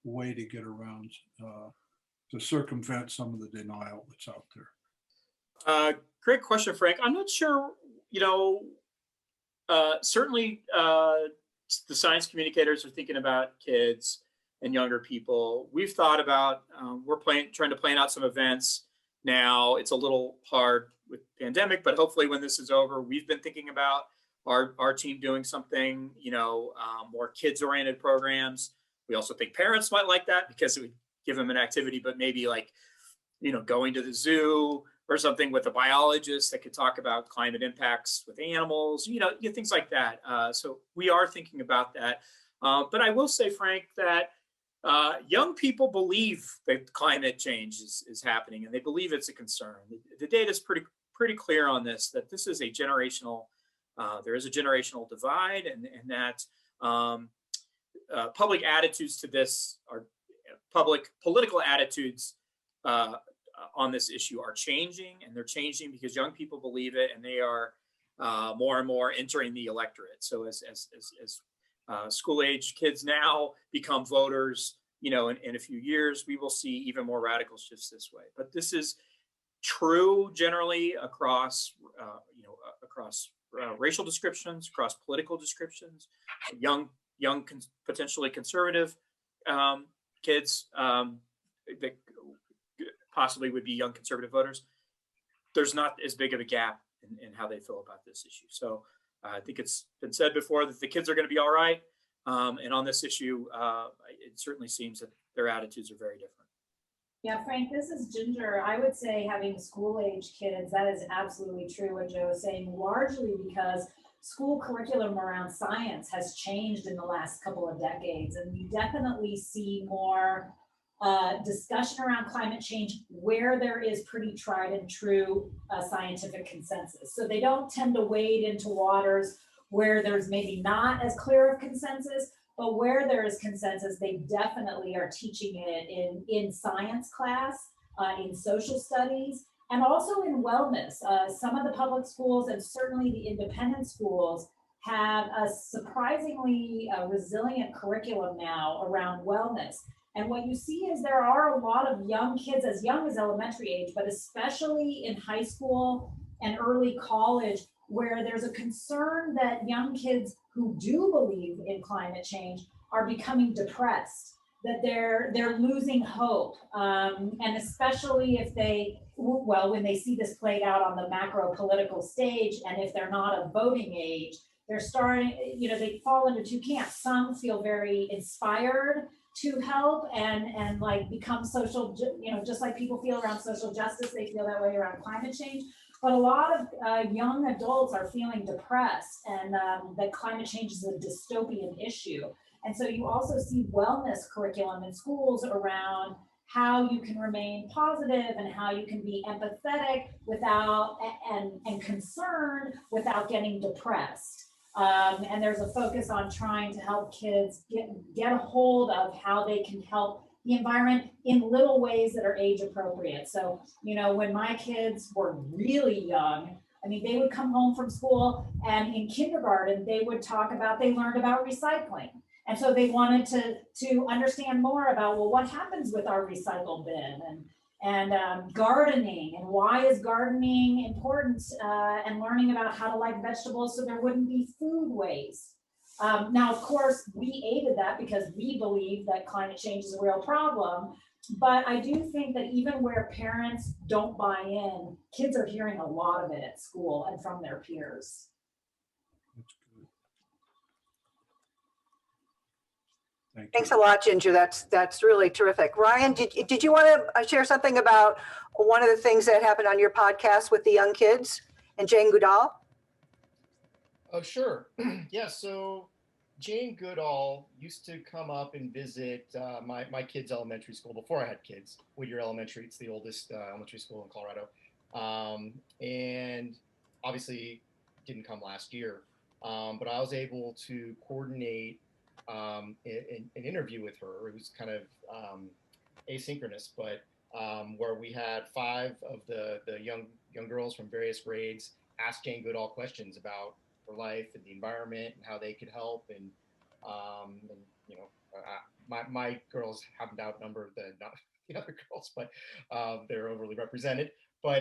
Speaker 18: way to get around, to circumvent some of the denial that's out there.
Speaker 2: Great question, Frank. I'm not sure, certainly the science communicators are thinking about kids and younger people. We've thought about, we're trying to plan out some events now. It's a little hard with pandemic, but hopefully when this is over, we've been thinking about our team doing something, more kids-oriented programs. We also think parents might like that because it would give them an activity, but maybe going to the zoo or something with a biologist that could talk about climate impacts with animals, things like that. So we are thinking about that. But I will say, Frank, that young people believe that climate change is happening, and they believe it's a concern. The data is pretty clear on this, that this is a generational, there is a generational divide, and that public attitudes to this are political attitudes on this issue are changing, and they're changing because young people believe it, and they are more and more entering the electorate. So as school age kids now become voters, in a few years, we will see even more radical shifts this way. But this is true generally across, across racial descriptions, across political descriptions. Young potentially conservative kids that possibly would be young conservative voters. There's not as big of a gap in how they feel about this issue. So I think it's been said before that the kids are going to be all right. And on this issue, it certainly seems that their attitudes are very different.
Speaker 12: Yeah, Frank, this is Ginger. I would say having school-age kids, that is absolutely true what Joe is saying, largely because school curriculum around science has changed in the last couple of decades. And you definitely see more discussion around climate change where there is pretty tried and true scientific consensus. So they don't tend to wade into waters where there's maybe not as clear of consensus, but where there is consensus, they definitely are teaching it in science class, in social studies, and also in wellness. Some of the public schools and certainly the independent schools have a surprisingly resilient curriculum now around wellness. And what you see is there are a lot of young kids, as young as elementary age, but especially in high school and early college, where there's a concern that young kids who do believe in climate change are becoming depressed, that they're losing hope. And especially if when they see this played out on the macro political stage, and if they're not of voting age, they're starting, they fall into two camps. Some feel very inspired to help and like become social, just like people feel around social justice, they feel that way around climate change. But a lot of young adults are feeling depressed, and that climate change is a dystopian issue. And so you also see wellness curriculum in schools around how you can remain positive and how you can be empathetic without and concerned without getting depressed. And there's a focus on trying to help kids get a hold of how they can help the environment in little ways that are age appropriate. So, when my kids were really young, they would come home from school, and in kindergarten, they would they learned about recycling. And so they wanted to understand more about, well, what happens with our recycle bin, and gardening, and why is gardening important, and learning about how to like vegetables so there wouldn't be food waste. Now, of course, we aided that because we believe that climate change is a real problem. But I do think that even where parents don't buy in, kids are hearing a lot of it at school and from their peers.
Speaker 1: Thanks a lot, Ginger. That's really terrific. Ryan, did you want to share something about one of the things that happened on your podcast with the young kids and Jane Goodall?
Speaker 19: Oh, sure. Yeah, so Jane Goodall used to come up and visit my kids' elementary school before I had kids. Whittier Elementary, it's the oldest elementary school in Colorado. And obviously didn't come last year. But I was able to coordinate an interview with her. It was kind of asynchronous, but where we had 5 of the young girls from various grades ask Jane Goodall questions about her life and the environment and how they could help. And my girls happen to outnumber the other girls, but they're overly represented. But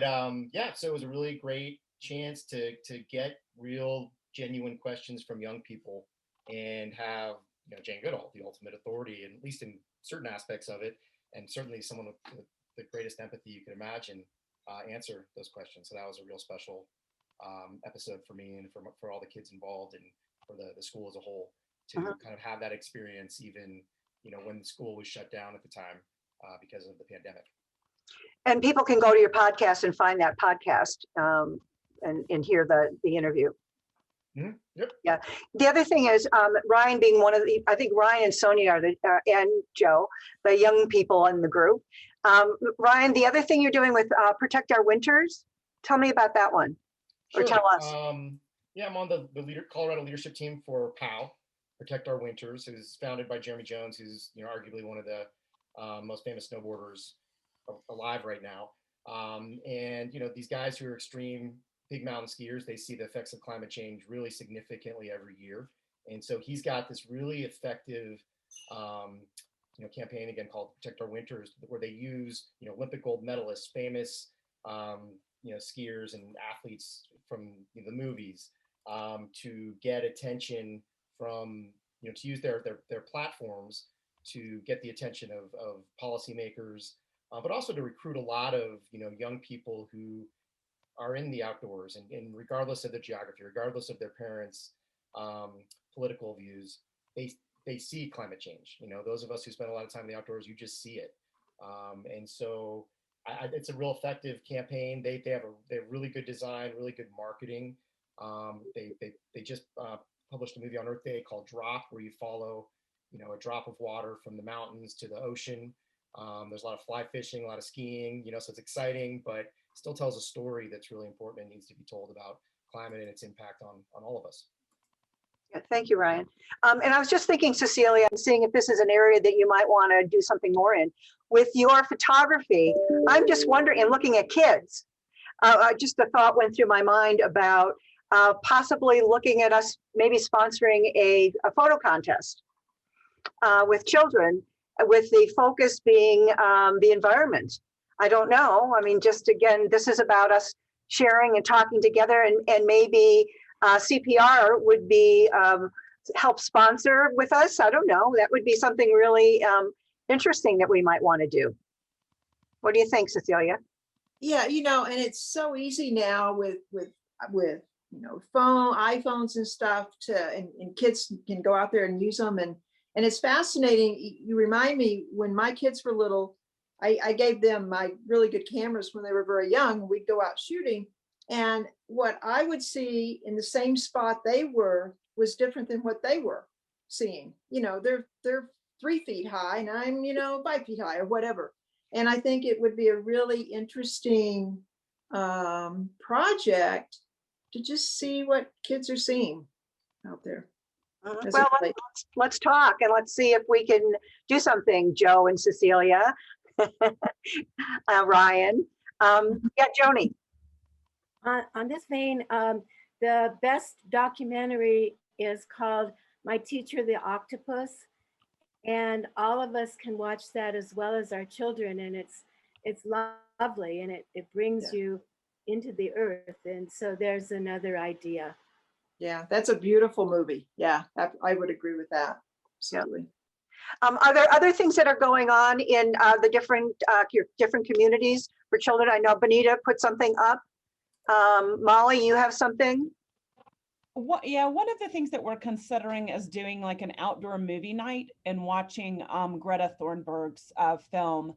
Speaker 19: yeah, so it was a really great chance to get real, genuine questions from young people and have Jane Goodall, the ultimate authority, and at least in certain aspects of it, and certainly someone with the greatest empathy you can imagine, answer those questions. So that was a real special episode for me and for all the kids involved and for the school as a whole to kind of have that experience, even when the school was shut down at the time because of the pandemic.
Speaker 1: And people can go to your podcast and find that podcast and hear the interview.
Speaker 19: Yep.
Speaker 1: Yeah. The other thing is Ryan being one of the, I think Ryan and Sonia are the, and Joe, the young people in the group. Ryan, the other thing you're doing with Protect Our Winters, tell me about that one, or
Speaker 19: Sure.
Speaker 1: tell us.
Speaker 19: Yeah, I'm on the Colorado leadership team for POW, Protect Our Winters, who's founded by Jeremy Jones, who's arguably one of the most famous snowboarders alive right now. And these guys who are extreme big mountain skiers, they see the effects of climate change really significantly every year. And so he's got this really effective campaign again called Protect Our Winters, where they use Olympic gold medalists, famous skiers and athletes from the movies to get attention from to use their platforms to get the attention of policymakers, but also to recruit a lot of young people who are in the outdoors, and regardless of their geography, regardless of their parents' political views, they see climate change. Those of us who spend a lot of time in the outdoors, you just see it. And so it's a real effective campaign. They have really good design, really good marketing. They just published a movie on Earth Day called Drop, where you follow a drop of water from the mountains to the ocean. There's a lot of fly fishing, a lot of skiing, so it's exciting, but still tells a story that's really important and needs to be told about climate and its impact on all of us.
Speaker 1: Yeah, thank you, Ryan. And I was just thinking, Cecilia, and seeing if this is an area that you might want to do something more in. With your photography, I'm just wondering, and looking at kids, just a thought went through my mind about possibly looking at us maybe sponsoring a photo contest with children, with the focus being the environment. I don't know. I mean, just again, this is about us sharing and talking together, and maybe CPR would be help sponsor with us. I don't know. That would be something really interesting that we might want to do. What do you think, Cecilia?
Speaker 13: Yeah, and it's so easy now with iPhones and stuff and kids can go out there and use them, and it's fascinating. You remind me when my kids were little, I gave them my really good cameras when they were very young. We'd go out shooting, and what I would see in the same spot they were was different than what they were seeing. They're 3 feet high and I'm 5 feet high or whatever. And I think it would be a really interesting project to just see what kids are seeing out there.
Speaker 1: Well, let's talk and let's see if we can do something, Joe and Cecilia. Ryan. Yeah, Joni.
Speaker 14: On this vein, the best documentary is called My Teacher the Octopus, and all of us can watch that as well as our children, and it's lovely, and it brings you into the earth. And so there's another idea.
Speaker 13: Yeah, that's a beautiful movie. Yeah, I would agree with that. Absolutely.
Speaker 1: Are there other things that are going on in the different communities for children? I know Benita put something up. Molly, you have something?
Speaker 10: One of the things that we're considering is doing like an outdoor movie night and watching Greta Thunberg's film.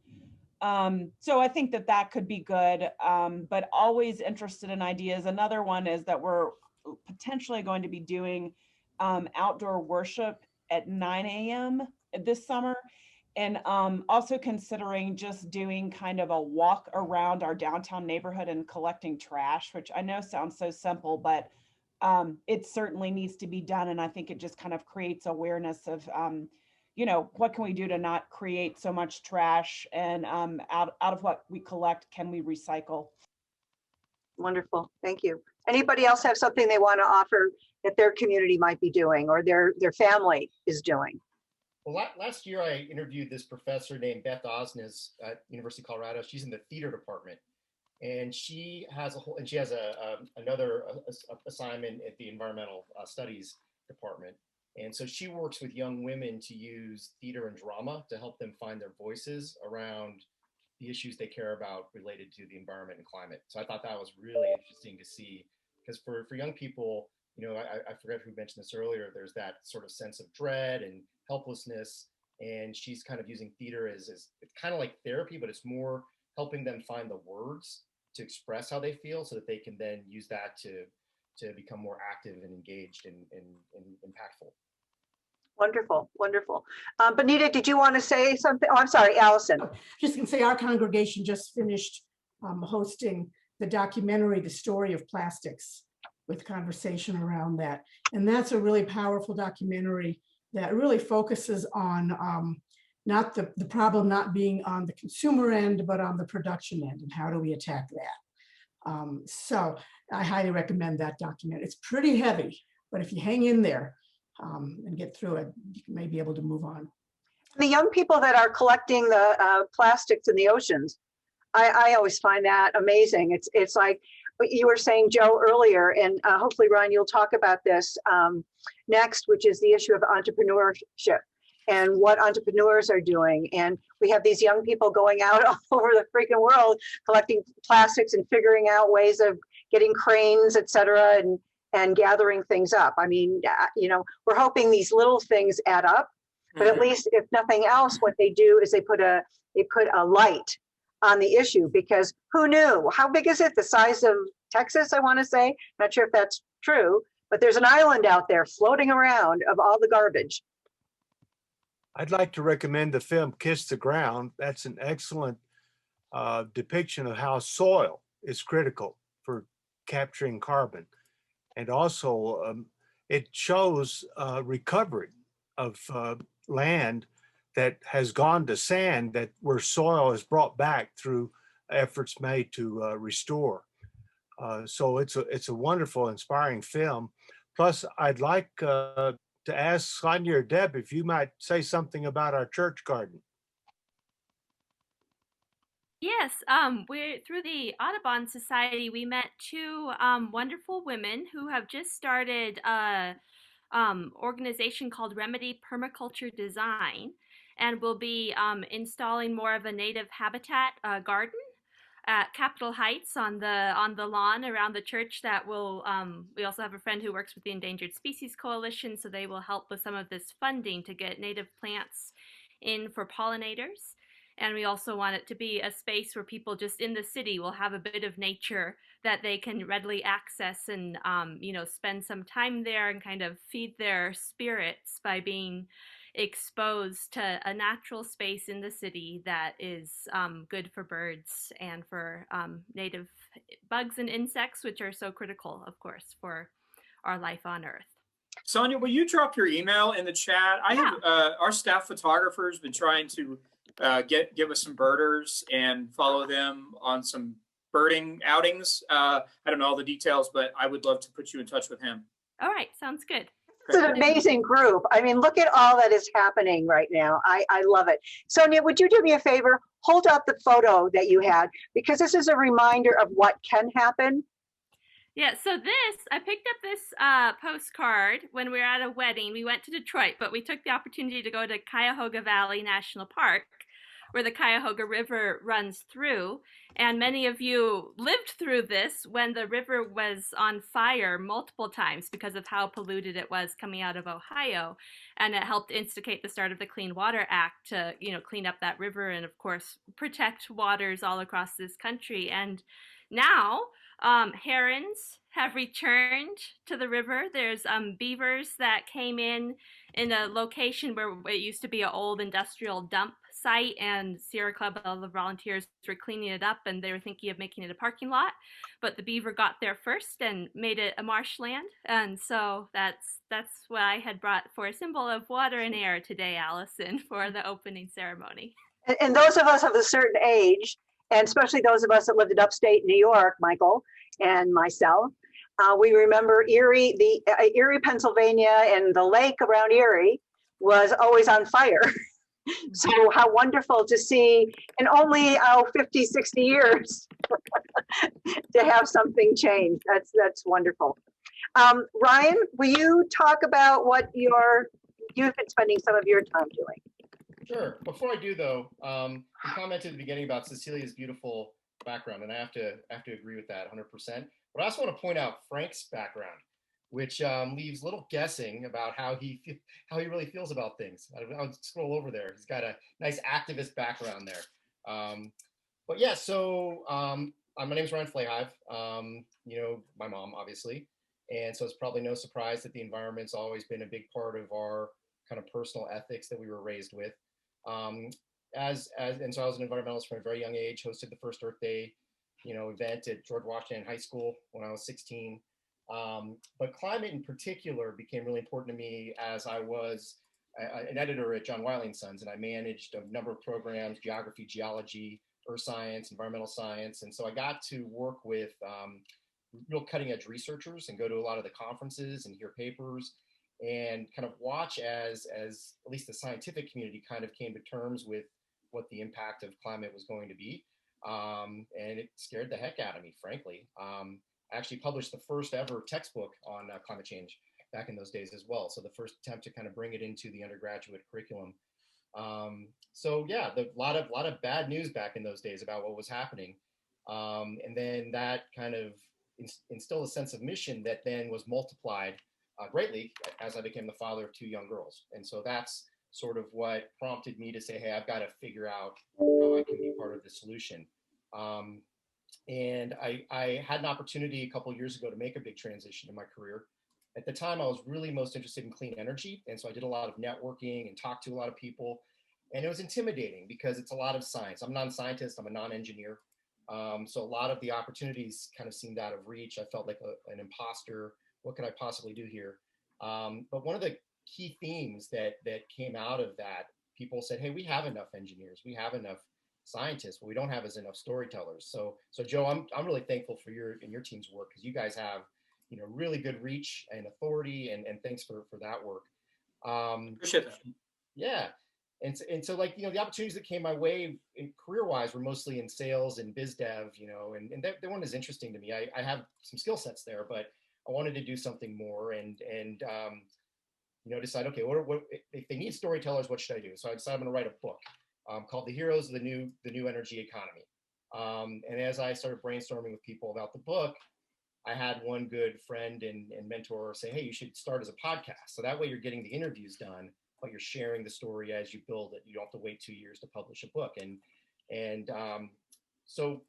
Speaker 10: So I think that could be good, but always interested in ideas. Another one is that we're potentially going to be doing outdoor worship at 9 a.m. this summer. And also considering just doing kind of a walk around our downtown neighborhood and collecting trash, which I know sounds so simple, but it certainly needs to be done. And I think it just kind of creates awareness of, what can we do to not create so much trash, and out of what we collect, can we recycle?
Speaker 1: Wonderful, thank you. Anybody else have something they want to offer that their community might be doing or their family is doing?
Speaker 19: Well, last year I interviewed this professor named Beth Osnes at University of Colorado. She's in the theater department, and she has another assignment at the environmental studies department. And so she works with young women to use theater and drama to help them find their voices around the issues they care about related to the environment and climate. So I thought that was really interesting to see, because for young people, I forget who mentioned this earlier, there's that sort of sense of dread and helplessness, and she's kind of using theater as it's kind of like therapy, but it's more helping them find the words to express how they feel so that they can then use that to to become more active and engaged and impactful.
Speaker 1: Wonderful, wonderful. Bonita, did you want to say something? Oh, I'm sorry, Allison.
Speaker 16: Just gonna say our congregation just finished hosting the documentary, The Story of Plastics, with conversation around that. And that's a really powerful documentary that really focuses on not the problem not being on the consumer end, but on the production end, and how do we attack that. So I highly recommend that documentary. It's pretty heavy, but if you hang in there and get through it, you may be able to move on.
Speaker 1: The young people that are collecting the plastics in the oceans, I always find that amazing. It's like what you were saying, Joe, earlier, and hopefully, Ryan, you'll talk about this next, which is the issue of entrepreneurship and what entrepreneurs are doing. And we have these young people going out all over the freaking world collecting plastics and figuring out ways of getting cranes, et cetera, and gathering things up. I mean, you know, we're hoping these little things add up, but at least if nothing else, what they do is they put a light on the issue, because who knew? How big is it? The size of Texas, I want to say. Not sure if that's true, but there's an island out there floating around of all the garbage.
Speaker 4: I'd like to recommend the film Kiss the Ground. That's an excellent depiction of how soil is critical for capturing carbon. And also it shows recovery of land that has gone to sand, that where soil is brought back through efforts made to restore. So it's a wonderful, inspiring film. Plus, I'd like to ask Sonia or Deb if you might say something about our church garden.
Speaker 17: Yes, we're through the Audubon Society. We met two wonderful women who have just started a organization called Remedy Permaculture Design, and will be installing more of a native habitat garden at Capitol Heights on the lawn around the church. That will we also have a friend who works with the Endangered Species Coalition, so they will help with some of this funding to get native plants in for pollinators. And we also want it to be a space where people just in the city will have a bit of nature that they can readily access and, you know, spend some time there and kind of feed their spirits by being exposed to a natural space in the city that is good for birds and for native bugs and insects, which are so critical, of course, for our life on Earth.
Speaker 2: Sonia, will you drop your email in the chat? I have our staff photographer has been trying to give us some birders and follow them on some birding outings. I don't know all the details, but I would love to put you in touch with him.
Speaker 17: All right, sounds good.
Speaker 1: It's an amazing group. I mean, look at all that is happening right now. I love it. Sonia, would you do me a favor? Hold up the photo that you had, because this is a reminder of what can happen.
Speaker 17: Yeah, so I picked up this postcard when we were at a wedding. We went to Detroit, but we took the opportunity to go to Cuyahoga Valley National Park, where the Cuyahoga River runs through. And many of you lived through this when the river was on fire multiple times because of how polluted it was coming out of Ohio. And it helped instigate the start of the Clean Water Act to, you know, clean up that river and, of course, protect waters all across this country. And now herons have returned to the river. There's beavers that came in a location where it used to be an old industrial dump site, and Sierra Club, all the volunteers were cleaning it up, and they were thinking of making it a parking lot, but the beaver got there first and made it a marshland. And so that's what I had brought for a symbol of water and air today, Allison, for the opening ceremony.
Speaker 1: And those of us of a certain age, and especially those of us that lived in upstate New York, Michael and myself, we remember Erie, Erie, Pennsylvania, and the lake around Erie was always on fire. So how wonderful to see in only 50, 60 years to have something change. That's wonderful. Ryan, will you talk about what you've been spending some of your time doing?
Speaker 19: Sure. Before I do, though, you commented at the beginning about Cecilia's beautiful background, and I have to agree with that 100%. But I also want to point out Frank's background, which leaves little guessing about how he really feels about things. I'll scroll over there. He's got a nice activist background there. But yeah, so my name is Ryan Flahive. You know, my mom, obviously. And so it's probably no surprise that the environment's always been a big part of our kind of personal ethics that we were raised with. And so I was an environmentalist from a very young age, hosted the first Earth Day, event at George Washington High School when I was 16. But climate in particular became really important to me as I was an editor at John Wiley & Sons, and I managed a number of programs, geography, geology, earth science, environmental science. And so I got to work with real cutting edge researchers and go to a lot of the conferences and hear papers and kind of watch as at least the scientific community kind of came to terms with what the impact of climate was going to be. And it scared the heck out of me, frankly. I actually published the first ever textbook on climate change back in those days as well. So the first attempt to kind of bring it into the undergraduate curriculum. So yeah, a lot of bad news back in those days about what was happening. And then that kind of instilled a sense of mission that then was multiplied greatly as I became the father of two young girls. And so that's sort of what prompted me to say, hey, I've got to figure out how I can be part of the solution. And I had an opportunity a couple of years ago to make a big transition in my career. At the time, I was really most interested in clean energy. And so I did a lot of networking and talked to a lot of people. And it was intimidating because it's a lot of science. I'm not a scientist, I'm a non-engineer. So a lot of the opportunities kind of seemed out of reach. I felt like an imposter. What could I possibly do here? But one of the key themes that came out of that, people said, hey, we have enough engineers, we have enough scientists, but we don't have enough storytellers. So Joe, I'm really thankful for your team's work, because you guys have really good reach and authority, and thanks for that work.
Speaker 2: Appreciate that.
Speaker 19: Yeah. And so like, the opportunities that came my way career-wise were mostly in sales and biz dev, and they weren't as interesting to me. I have some skill sets there, but I wanted to do something more and decide, okay, what if they need storytellers, what should I do? So I decided I'm going to write a book called The Heroes of the New Energy Economy. And as I started brainstorming with people about the book, I had one good friend and mentor say, hey, you should start as a podcast. So that way you're getting the interviews done, but you're sharing the story as you build it. You don't have to wait 2 years to publish a book. So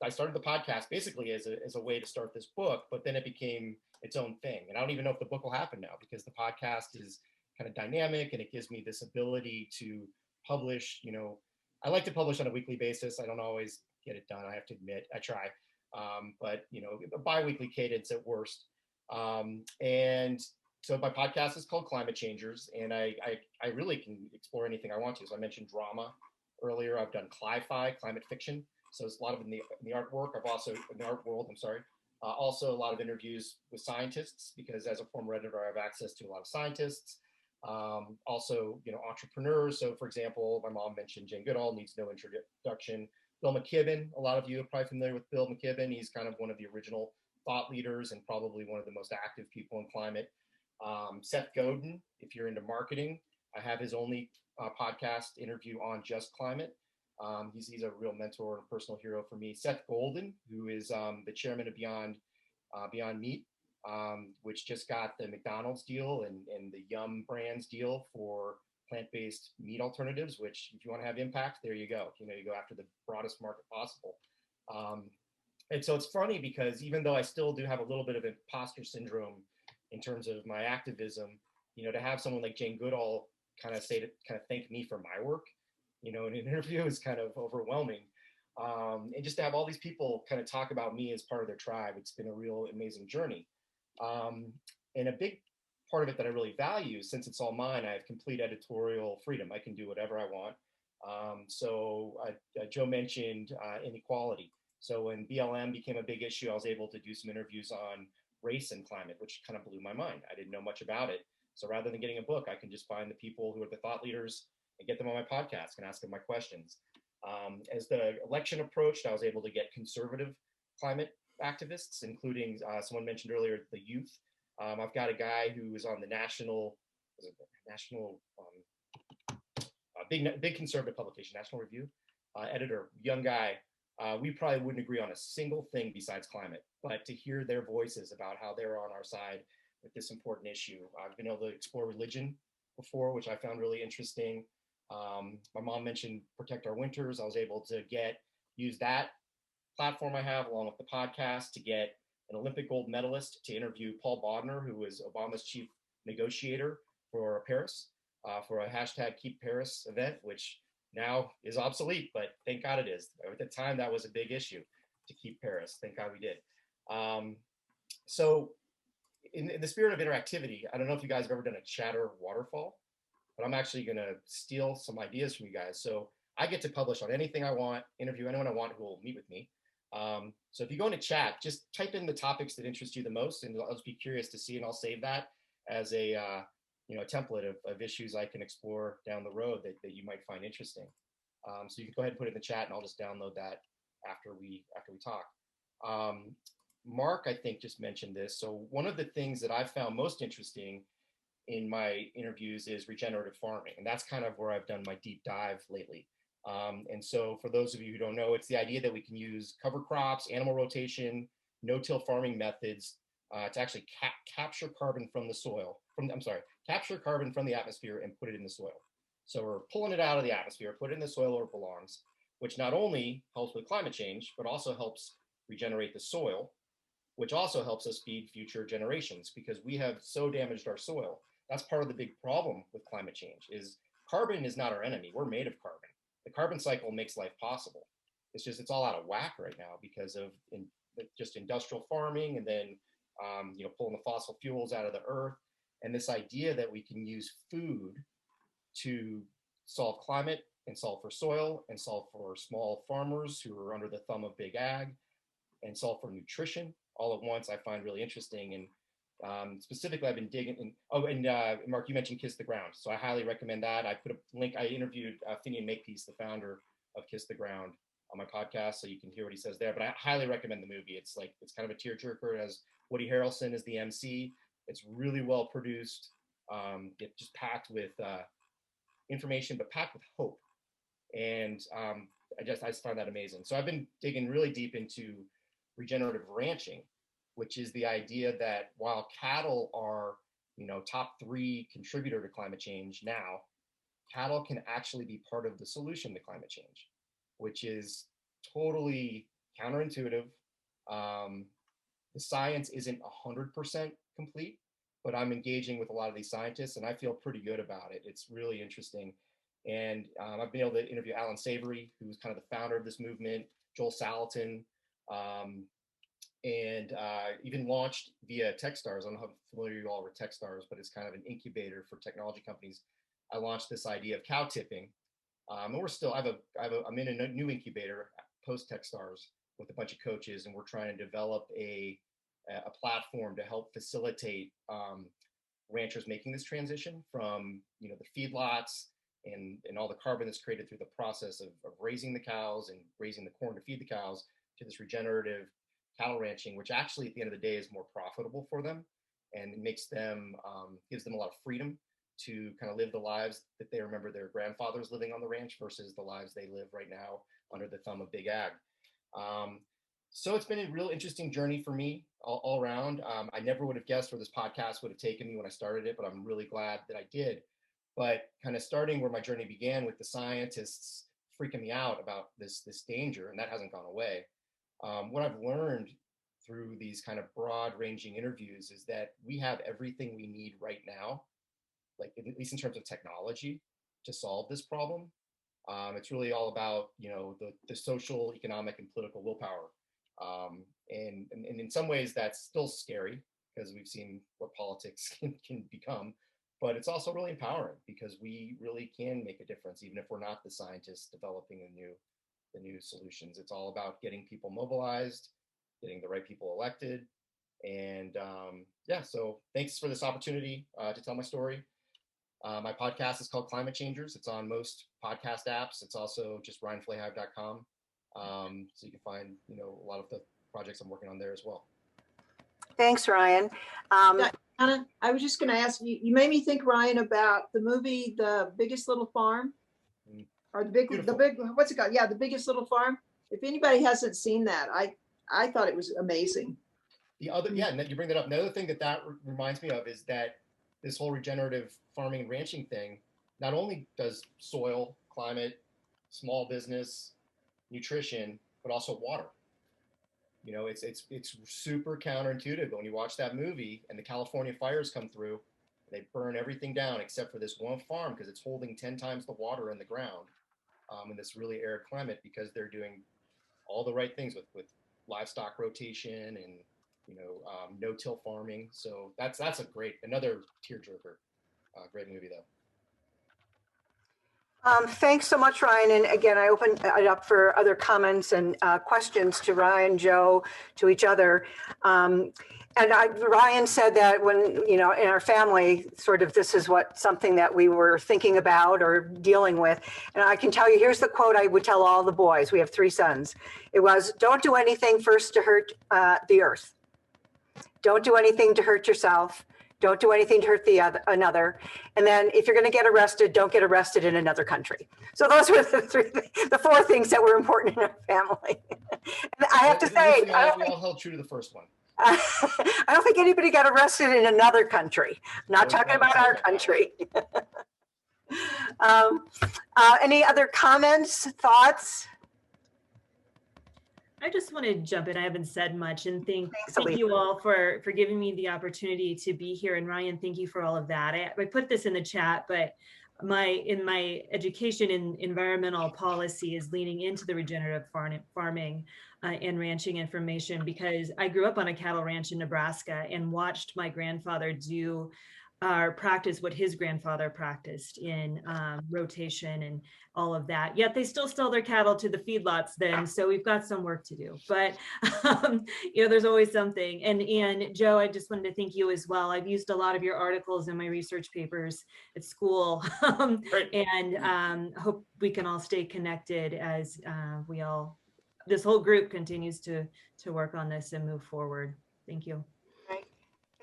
Speaker 19: I started the podcast basically as a way to start this book, but then it became its own thing. And I don't even know if the book will happen now, because the podcast is kind of dynamic and it gives me this ability to publish. I like to publish on a weekly basis. I don't always get it done, I have to admit. I try. But a bi-weekly cadence at worst. And so my podcast is called Climate Changers, and I really can explore anything I want to. So I mentioned drama earlier. I've done cli-fi, climate fiction. So it's a lot of in the artwork. I've also, in the art world, I'm sorry. Also a lot of interviews with scientists, because as a former editor, I have access to a lot of scientists. Also, entrepreneurs. So for example, my mom mentioned Jane Goodall, needs no introduction. Bill Mckibben, a lot of you are probably familiar with Bill Mckibben. He's kind of one of the original thought leaders and probably one of the most active people in climate. Seth Godin, if you're into marketing, I have his only podcast interview on just climate. He's a real mentor and a personal hero for me. Seth Golden, who is the chairman of Beyond Meat, which just got the McDonald's deal and the Yum Brands deal for plant-based meat alternatives, which if you want to have impact, there you go. You go after the broadest market possible. And so it's funny, because even though I still do have a little bit of imposter syndrome in terms of my activism, to have someone like Jane Goodall kind of thank me for my work, in an interview is kind of overwhelming. And just to have all these people kind of talk about me as part of their tribe, it's been a real amazing journey. And a big part of it that I really value, since it's all mine, I have complete editorial freedom. I can do whatever I want. So Joe mentioned inequality. So when BLM became a big issue, I was able to do some interviews on race and climate, which kind of blew my mind. I didn't know much about it. So rather than getting a book, I can just find the people who are the thought leaders and get them on my podcast and ask them my questions. As the election approached, I was able to get conservative climate activists, including someone mentioned earlier, the youth. I've got a guy who is on the big conservative publication, National Review, editor, young guy. We probably wouldn't agree on a single thing besides climate, but to hear their voices about how they're on our side with this important issue. I've been able to explore religion before, which I found really interesting. My mom mentioned Protect Our Winters. I was able to use that platform I have along with the podcast to get an Olympic gold medalist, to interview Paul Bodnar, who was Obama's chief negotiator for Paris, for a hashtag Keep Paris event, which now is obsolete, but thank God it is. At the time, that was a big issue, to keep Paris. Thank God we did. So in the spirit of interactivity, I don't know if you guys have ever done a chatter waterfall, but I'm actually going to steal some ideas from you guys. So I get to publish on anything I want, interview anyone I want who will meet with me. So if you go into chat, just type in the topics that interest you the most, and I'll just be curious to see, and I'll save that as a a template of issues I can explore down the road that you might find interesting. So you can go ahead and put it in the chat, and I'll just download that after we talk. Mark, I think, just mentioned this. So one of the things that I've found most interesting in my interviews is regenerative farming, and that's kind of where I've done my deep dive lately. And so for those of you who don't know, it's the idea that we can use cover crops, animal rotation, no-till farming methods to actually capture carbon from the soil, capture carbon from the atmosphere and put it in the soil. So we're pulling it out of the atmosphere, put it in the soil where it belongs, which not only helps with climate change, but also helps regenerate the soil, which also helps us feed future generations, because we have so damaged our soil. That's part of the big problem with climate change, is carbon is not our enemy. We're made of carbon. The carbon cycle makes life possible. It's just, it's all out of whack right now because of just industrial farming, and then pulling the fossil fuels out of the earth. And this idea that we can use food to solve climate and solve for soil and solve for small farmers who are under the thumb of big ag and solve for nutrition all at once, I find really interesting. And specifically, I've been digging in. Oh, and Mark, you mentioned Kiss the Ground. So I highly recommend that. I put a link. I interviewed Finian Makepeace, the founder of Kiss the Ground, on my podcast, so you can hear what he says there. But I highly recommend the movie. It's kind of a tearjerker. It has Woody Harrelson as the MC. It's really well produced. It's just packed with information, but packed with hope. And I just find that amazing. So I've been digging really deep into regenerative ranching, which is the idea that while cattle are, top 3 contributor to climate change now, cattle can actually be part of the solution to climate change, which is totally counterintuitive. The science isn't 100% complete, but I'm engaging with a lot of these scientists, and I feel pretty good about it. It's really interesting. And I've been able to interview Alan Savory, who's kind of the founder of this movement, Joel Salatin, and even launched via Techstars. I don't know how familiar you all are with Techstars, but it's kind of an incubator for technology companies. I launched this idea of cow tipping, and we're still. I'm in a new incubator post Techstars with a bunch of coaches, and we're trying to develop a platform to help facilitate ranchers making this transition from the feedlots and all the carbon that's created through the process of raising the cows and raising the corn to feed the cows, to this regenerative cattle ranching, which actually at the end of the day is more profitable for them, and it makes them gives them a lot of freedom to kind of live the lives that they remember their grandfathers living on the ranch versus the lives they live right now under the thumb of big ag. So it's been a real interesting journey for me all around. I never would have guessed where this podcast would have taken me when I started it, but I'm really glad that I did. But kind of starting where my journey began with the scientists freaking me out about this danger, and that hasn't gone away. What I've learned through these kind of broad-ranging interviews is that we have everything we need right now, like at least in terms of technology, to solve this problem. It's really all about the social, economic, and political willpower. And in some ways, that's still scary because we've seen what politics can become. But it's also really empowering because we really can make a difference, even if we're not the scientists developing the new solutions. It's all about getting people mobilized, getting the right people elected. And so thanks for this opportunity to tell my story. My podcast is called Climate Changers. It's on most podcast apps. It's also just ryanflahive.com. So you can find, a lot of the projects I'm working on there as well.
Speaker 1: Thanks, Ryan.
Speaker 13: Anna, I was just going to ask you, you made me think, Ryan, about the movie, The Biggest Little Farm, or the big, what's it called? Yeah, The Biggest Little Farm. If anybody hasn't seen that, I thought it was amazing.
Speaker 19: And you bring that up. Another thing that reminds me of is that this whole regenerative farming and ranching thing not only does soil, climate, small business, nutrition, but also water. You know, it's super counterintuitive. But when you watch that movie and the California fires come through, they burn everything down except for this one farm because it's holding 10 times the water in the ground in this really arid climate because they're doing all the right things with livestock rotation and no-till farming. So that's another tearjerker. Great movie though.
Speaker 1: Thanks so much, Ryan. And again, I open it up for other comments and questions to Ryan, Joe, to each other. Ryan said that when, in our family, sort of this is something that we were thinking about or dealing with. And I can tell you, here's the quote I would tell all the boys. We have 3 sons. It was, don't do anything first to hurt the earth. Don't do anything to hurt yourself. Don't do anything to hurt another. And then if you're going to get arrested, don't get arrested in another country. So those were the 4 things that were important in our family. And I have to say,
Speaker 19: we all held true to the first one.
Speaker 1: I don't think anybody got arrested in another country. I'm not talking about our country. Any other comments, thoughts?
Speaker 8: I just want to jump in. I haven't said much, and thank you all for giving me the opportunity to be here. And Ryan, thank you for all of that. I put this in the chat, but in my education in environmental policy is leaning into the regenerative farming and ranching information, because I grew up on a cattle ranch in Nebraska and watched my grandfather do practice what his grandfather practiced in rotation and all of that. Yet they still sell their cattle to the feedlots then. So we've got some work to do, but there's always something. And Joe, I just wanted to thank you as well. I've used a lot of your articles in my research papers at school and hope we can all stay connected as this whole group continues to work on this and move forward. Thank you.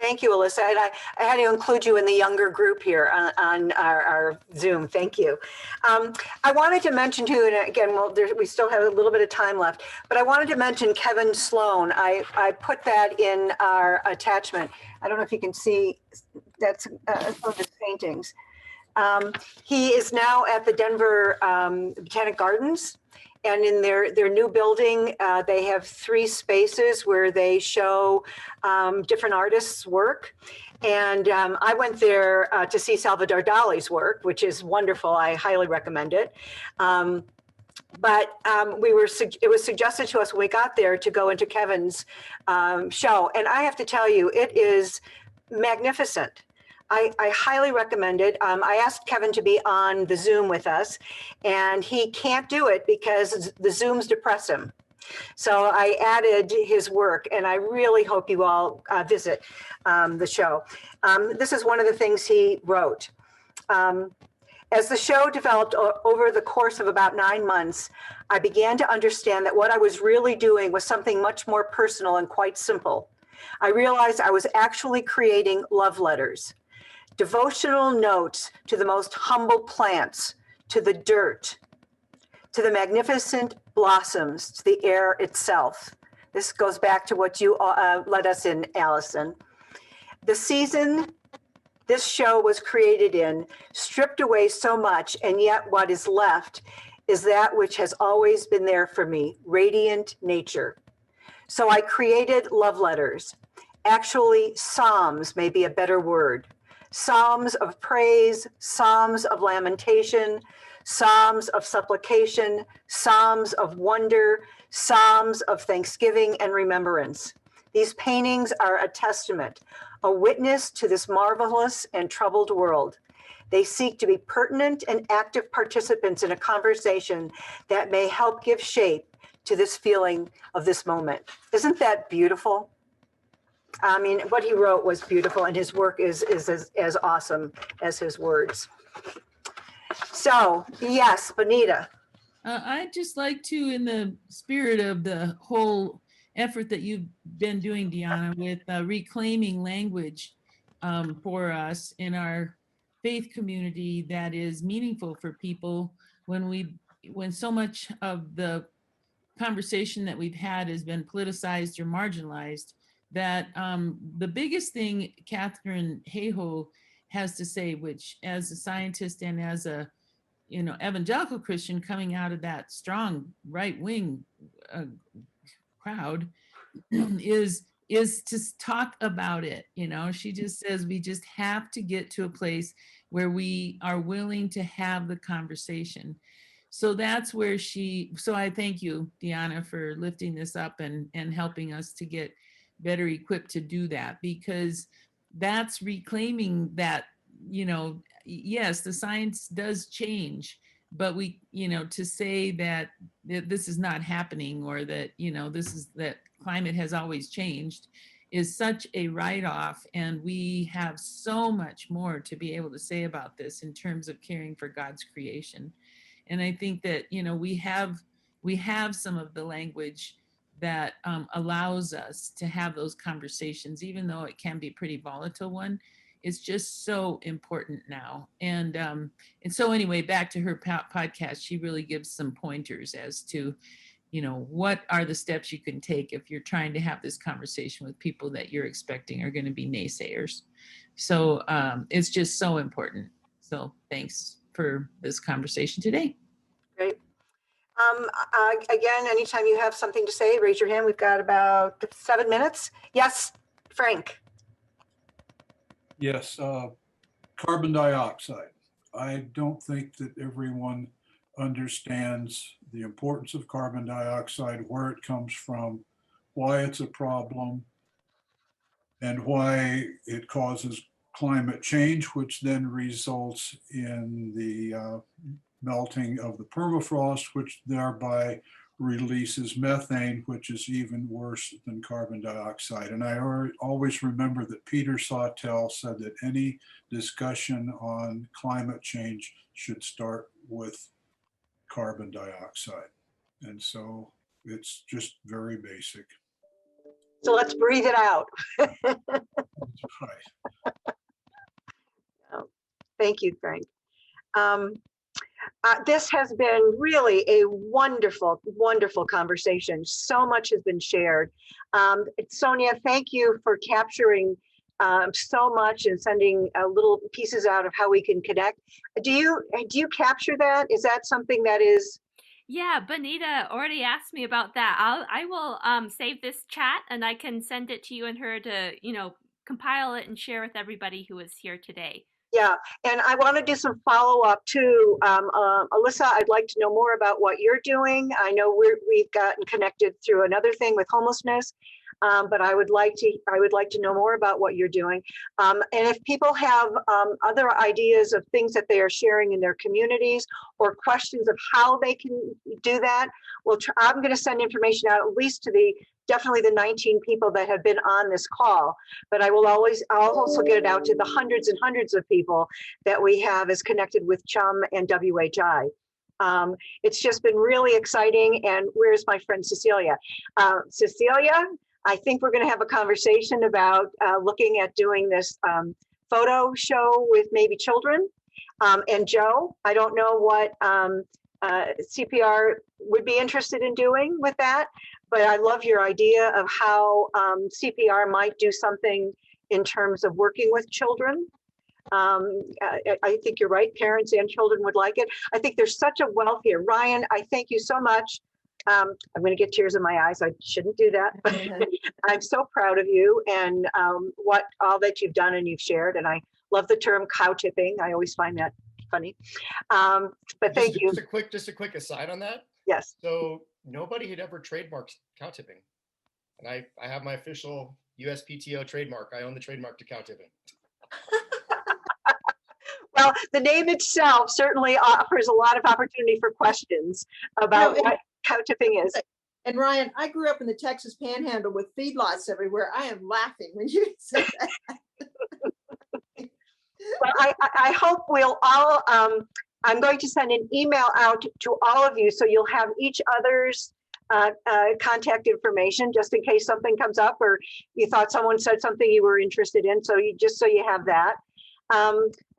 Speaker 1: Thank you, Alyssa. And I had to include you in the younger group here on our Zoom. Thank you. I wanted to mention too, and again, we still have a little bit of time left, but I wanted to mention Kevin Sloan. I put that in our attachment. I don't know if you can see, that's some of his paintings. He is now at the Denver Botanic Gardens. And in their new building, they have 3 spaces where they show different artists' work. And I went there to see Salvador Dali's work, which is wonderful. I highly recommend it. But it was suggested to us when we got there to go into Kevin's show. And I have to tell you, it is magnificent. I highly recommend it. I asked Kevin to be on the Zoom with us, and he can't do it because the Zooms depress him. So I added his work, and I really hope you all visit the show. This is one of the things he wrote. As the show developed over the course of about 9 months, I began to understand that what I was really doing was something much more personal and quite simple. I realized I was actually creating love letters. Devotional notes to the most humble plants, to the dirt, to the magnificent blossoms, to the air itself. This goes back to what you led us in, Allison. The season this show was created in stripped away so much, and yet what is left is that which has always been there for me, radiant nature. So I created love letters. Actually, psalms may be a better word. Psalms of praise, psalms of lamentation, psalms of supplication, psalms of wonder, psalms of thanksgiving and remembrance. These paintings are a testament, a witness to this marvelous and troubled world. They seek to be pertinent and active participants in a conversation that may help give shape to this feeling of this moment. Isn't that beautiful? I mean, what he wrote was beautiful, and his work is as awesome as his words. So, yes, Bonita.
Speaker 11: I'd just like to, in the spirit of the whole effort that you've been doing, Deanna, with reclaiming language for us in our faith community that is meaningful for people when so much of the conversation that we've had has been politicized or marginalized, that the biggest thing Catherine Hayhoe has to say, which as a scientist and as a evangelical Christian coming out of that strong right-wing crowd, is to talk about it. You know, she just says we just have to get to a place where we are willing to have the conversation. So that's where so I thank you, Deanna, for lifting this up and helping us to get better equipped to do that, because that's reclaiming that, you know, yes, the science does change, but we, you know, to say that this is not happening, or that, you know, that climate has always changed, is such a write-off. And we have so much more to be able to say about this in terms of caring for God's creation. And I think that, you know, we have some of the language that allows us to have those conversations, even though it can be a pretty volatile one. It's just so important now. And so anyway, back to her podcast, she really gives some pointers as to, you know, what are the steps you can take if you're trying to have this conversation with people that you're expecting are going to be naysayers. So it's just so important. So thanks for this conversation today.
Speaker 1: Great. Again, anytime you have something to say, raise your hand. We've got about 7 minutes. Yes, Frank.
Speaker 18: Yes, carbon dioxide. I don't think that everyone understands the importance of carbon dioxide, where it comes from, why it's a problem, and why it causes climate change, which then results in the melting of the permafrost, which thereby releases methane, which is even worse than carbon dioxide. And I always remember that Peter Sawtell said that any discussion on climate change should start with carbon dioxide. And so it's just very basic.
Speaker 1: So let's breathe it out.
Speaker 18: Right.
Speaker 1: Thank you, Frank. This has been really a wonderful, wonderful conversation. So much has been shared. Sonia, thank you for capturing so much and sending little pieces out of how we can connect. Do you capture that? Is that something that is?
Speaker 17: Yeah, Bonita already asked me about that. I will save this chat and I can send it to you and her to, you know, compile it and share with everybody who is here today.
Speaker 1: Yeah, and I want to do some follow-up too. Alyssa, I'd like to know more about what you're doing. I know we've gotten connected through another thing with homelessness, but I would like to know more about what you're doing. And if people have other ideas of things that they are sharing in their communities or questions of how they can do that, I'm going to send information out at least to definitely the 19 people that have been on this call, but I'll also get it out to the hundreds and hundreds of people that we have as connected with CHUM and WHI. It's just been really exciting. And where's my friend Cecilia? Cecilia, I think we're going to have a conversation about looking at doing this photo show with maybe children. And Joe, I don't know what CPR would be interested in doing with that, but I love your idea of how CPR might do something in terms of working with children. I think you're right, parents and children would like it. I think there's such a wealth here. Ryan, I thank you so much. I'm going to get tears in my eyes. I shouldn't do that, but I'm so proud of you and all that you've done and you've shared. And I love the term cow tipping. I always find that funny. But thank you.
Speaker 19: Just a quick aside on that.
Speaker 1: Yes.
Speaker 19: So nobody had ever trademarked cow tipping. And I have my official USPTO trademark. I own the trademark to cow tipping.
Speaker 1: Well, the name itself certainly offers a lot of opportunity for questions about what cow tipping is.
Speaker 13: And Ryan, I grew up in the Texas Panhandle with feedlots everywhere. I am laughing when you say that.
Speaker 1: Well, I hope we'll all, I'm going to send an email out to all of you so you'll have each other's contact information just in case something comes up or you thought someone said something you were interested in. So you have that.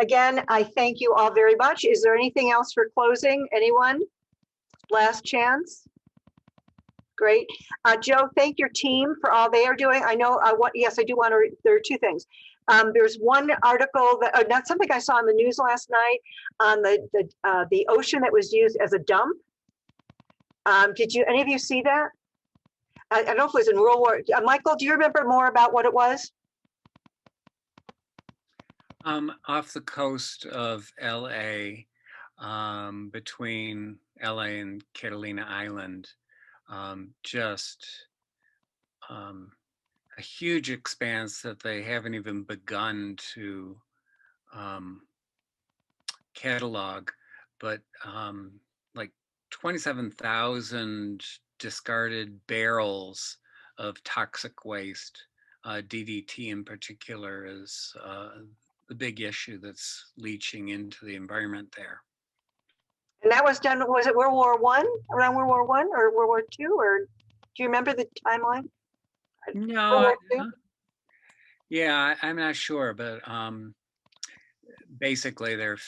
Speaker 1: Again, I thank you all very much. Is there anything else for closing? Anyone? Last chance? Great. Joe, thank your team for all they are doing. I know yes, I do want to, there are two things. There's one article that, not something I saw in the news last night on the ocean that was used as a dump. Did any of you see that? I don't know if it was in World War. Michael, do you remember more about what it was?
Speaker 5: Off the coast of LA, between LA and Catalina Island, just a huge expanse that they haven't even begun to catalog, but like 27,000 discarded barrels of toxic waste. DDT in particular is the big issue that's leaching into the environment there.
Speaker 1: And that was done, was it World War I, around World War I or World War II, or do you remember the timeline?
Speaker 5: No, yeah, I'm not sure, but basically they're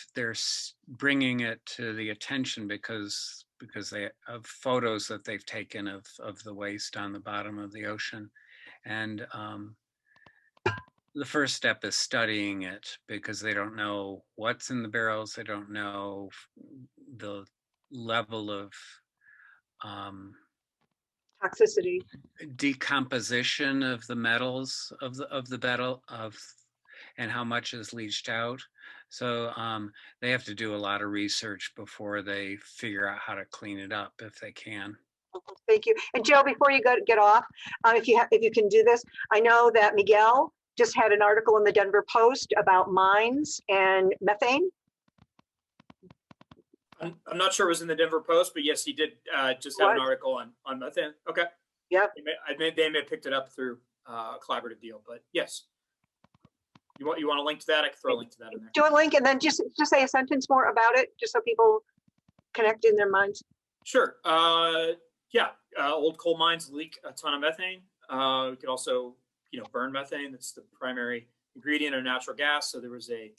Speaker 5: bringing it to the attention because they have photos that they've taken of the waste on the bottom of the ocean, and the first step is studying it because they don't know what's in the barrels. They don't know the level of
Speaker 1: toxicity,
Speaker 5: decomposition of the metals of the metal and how much is leached out. So they have to do a lot of research before they figure out how to clean it up if they can.
Speaker 1: Thank you. And Joe, before you get off, if you can do this, I know that Miguel just had an article in the Denver Post about mines and methane.
Speaker 2: I'm not sure it was in the Denver Post, but yes, he did just have an article on methane. Okay.
Speaker 1: Yep.
Speaker 2: They may have picked it up through a collaborative deal, but yes. You want a link to that? I can throw a link to that in there.
Speaker 1: Do a link and then just say a sentence more about it, just so people connect in their minds.
Speaker 2: Sure. Old coal mines leak a ton of methane. We could also, burn methane. That's the primary ingredient of natural gas. So there was a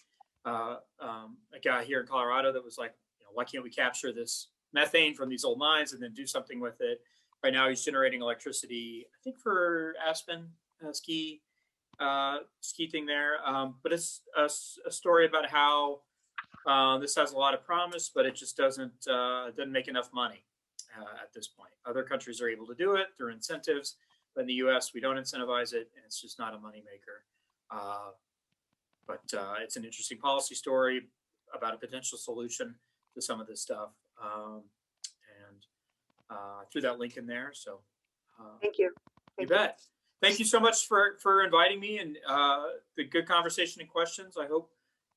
Speaker 2: guy here in Colorado that was like, why can't we capture this methane from these old mines and then do something with it? Right now, he's generating electricity, I think, for Aspen ski thing there. But it's a story about how this has a lot of promise, but it just doesn't make enough money at this point. Other countries are able to do it through incentives, but in the U.S. we don't incentivize it, and it's just not a moneymaker. But it's an interesting policy story about a potential solution to some of this stuff, and I threw that link in there. So
Speaker 1: thank you.
Speaker 2: You bet. Thank you so much for inviting me and the good conversation and questions. I hope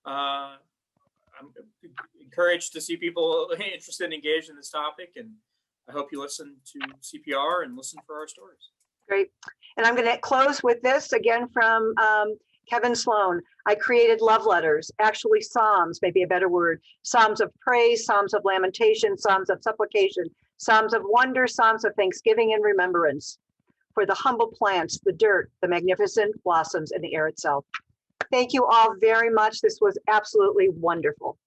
Speaker 2: I'm encouraged to see people interested and engaged in this topic, and I hope you listen to CPR and listen for our stories.
Speaker 1: Great. And I'm going to close with this again from Kevin Sloan. I created love letters, actually psalms, maybe a better word, psalms of praise, psalms of lamentation, psalms of supplication, psalms of wonder, psalms of thanksgiving and remembrance for the humble plants, the dirt, the magnificent blossoms, and the air itself. Thank you all very much. This was absolutely wonderful.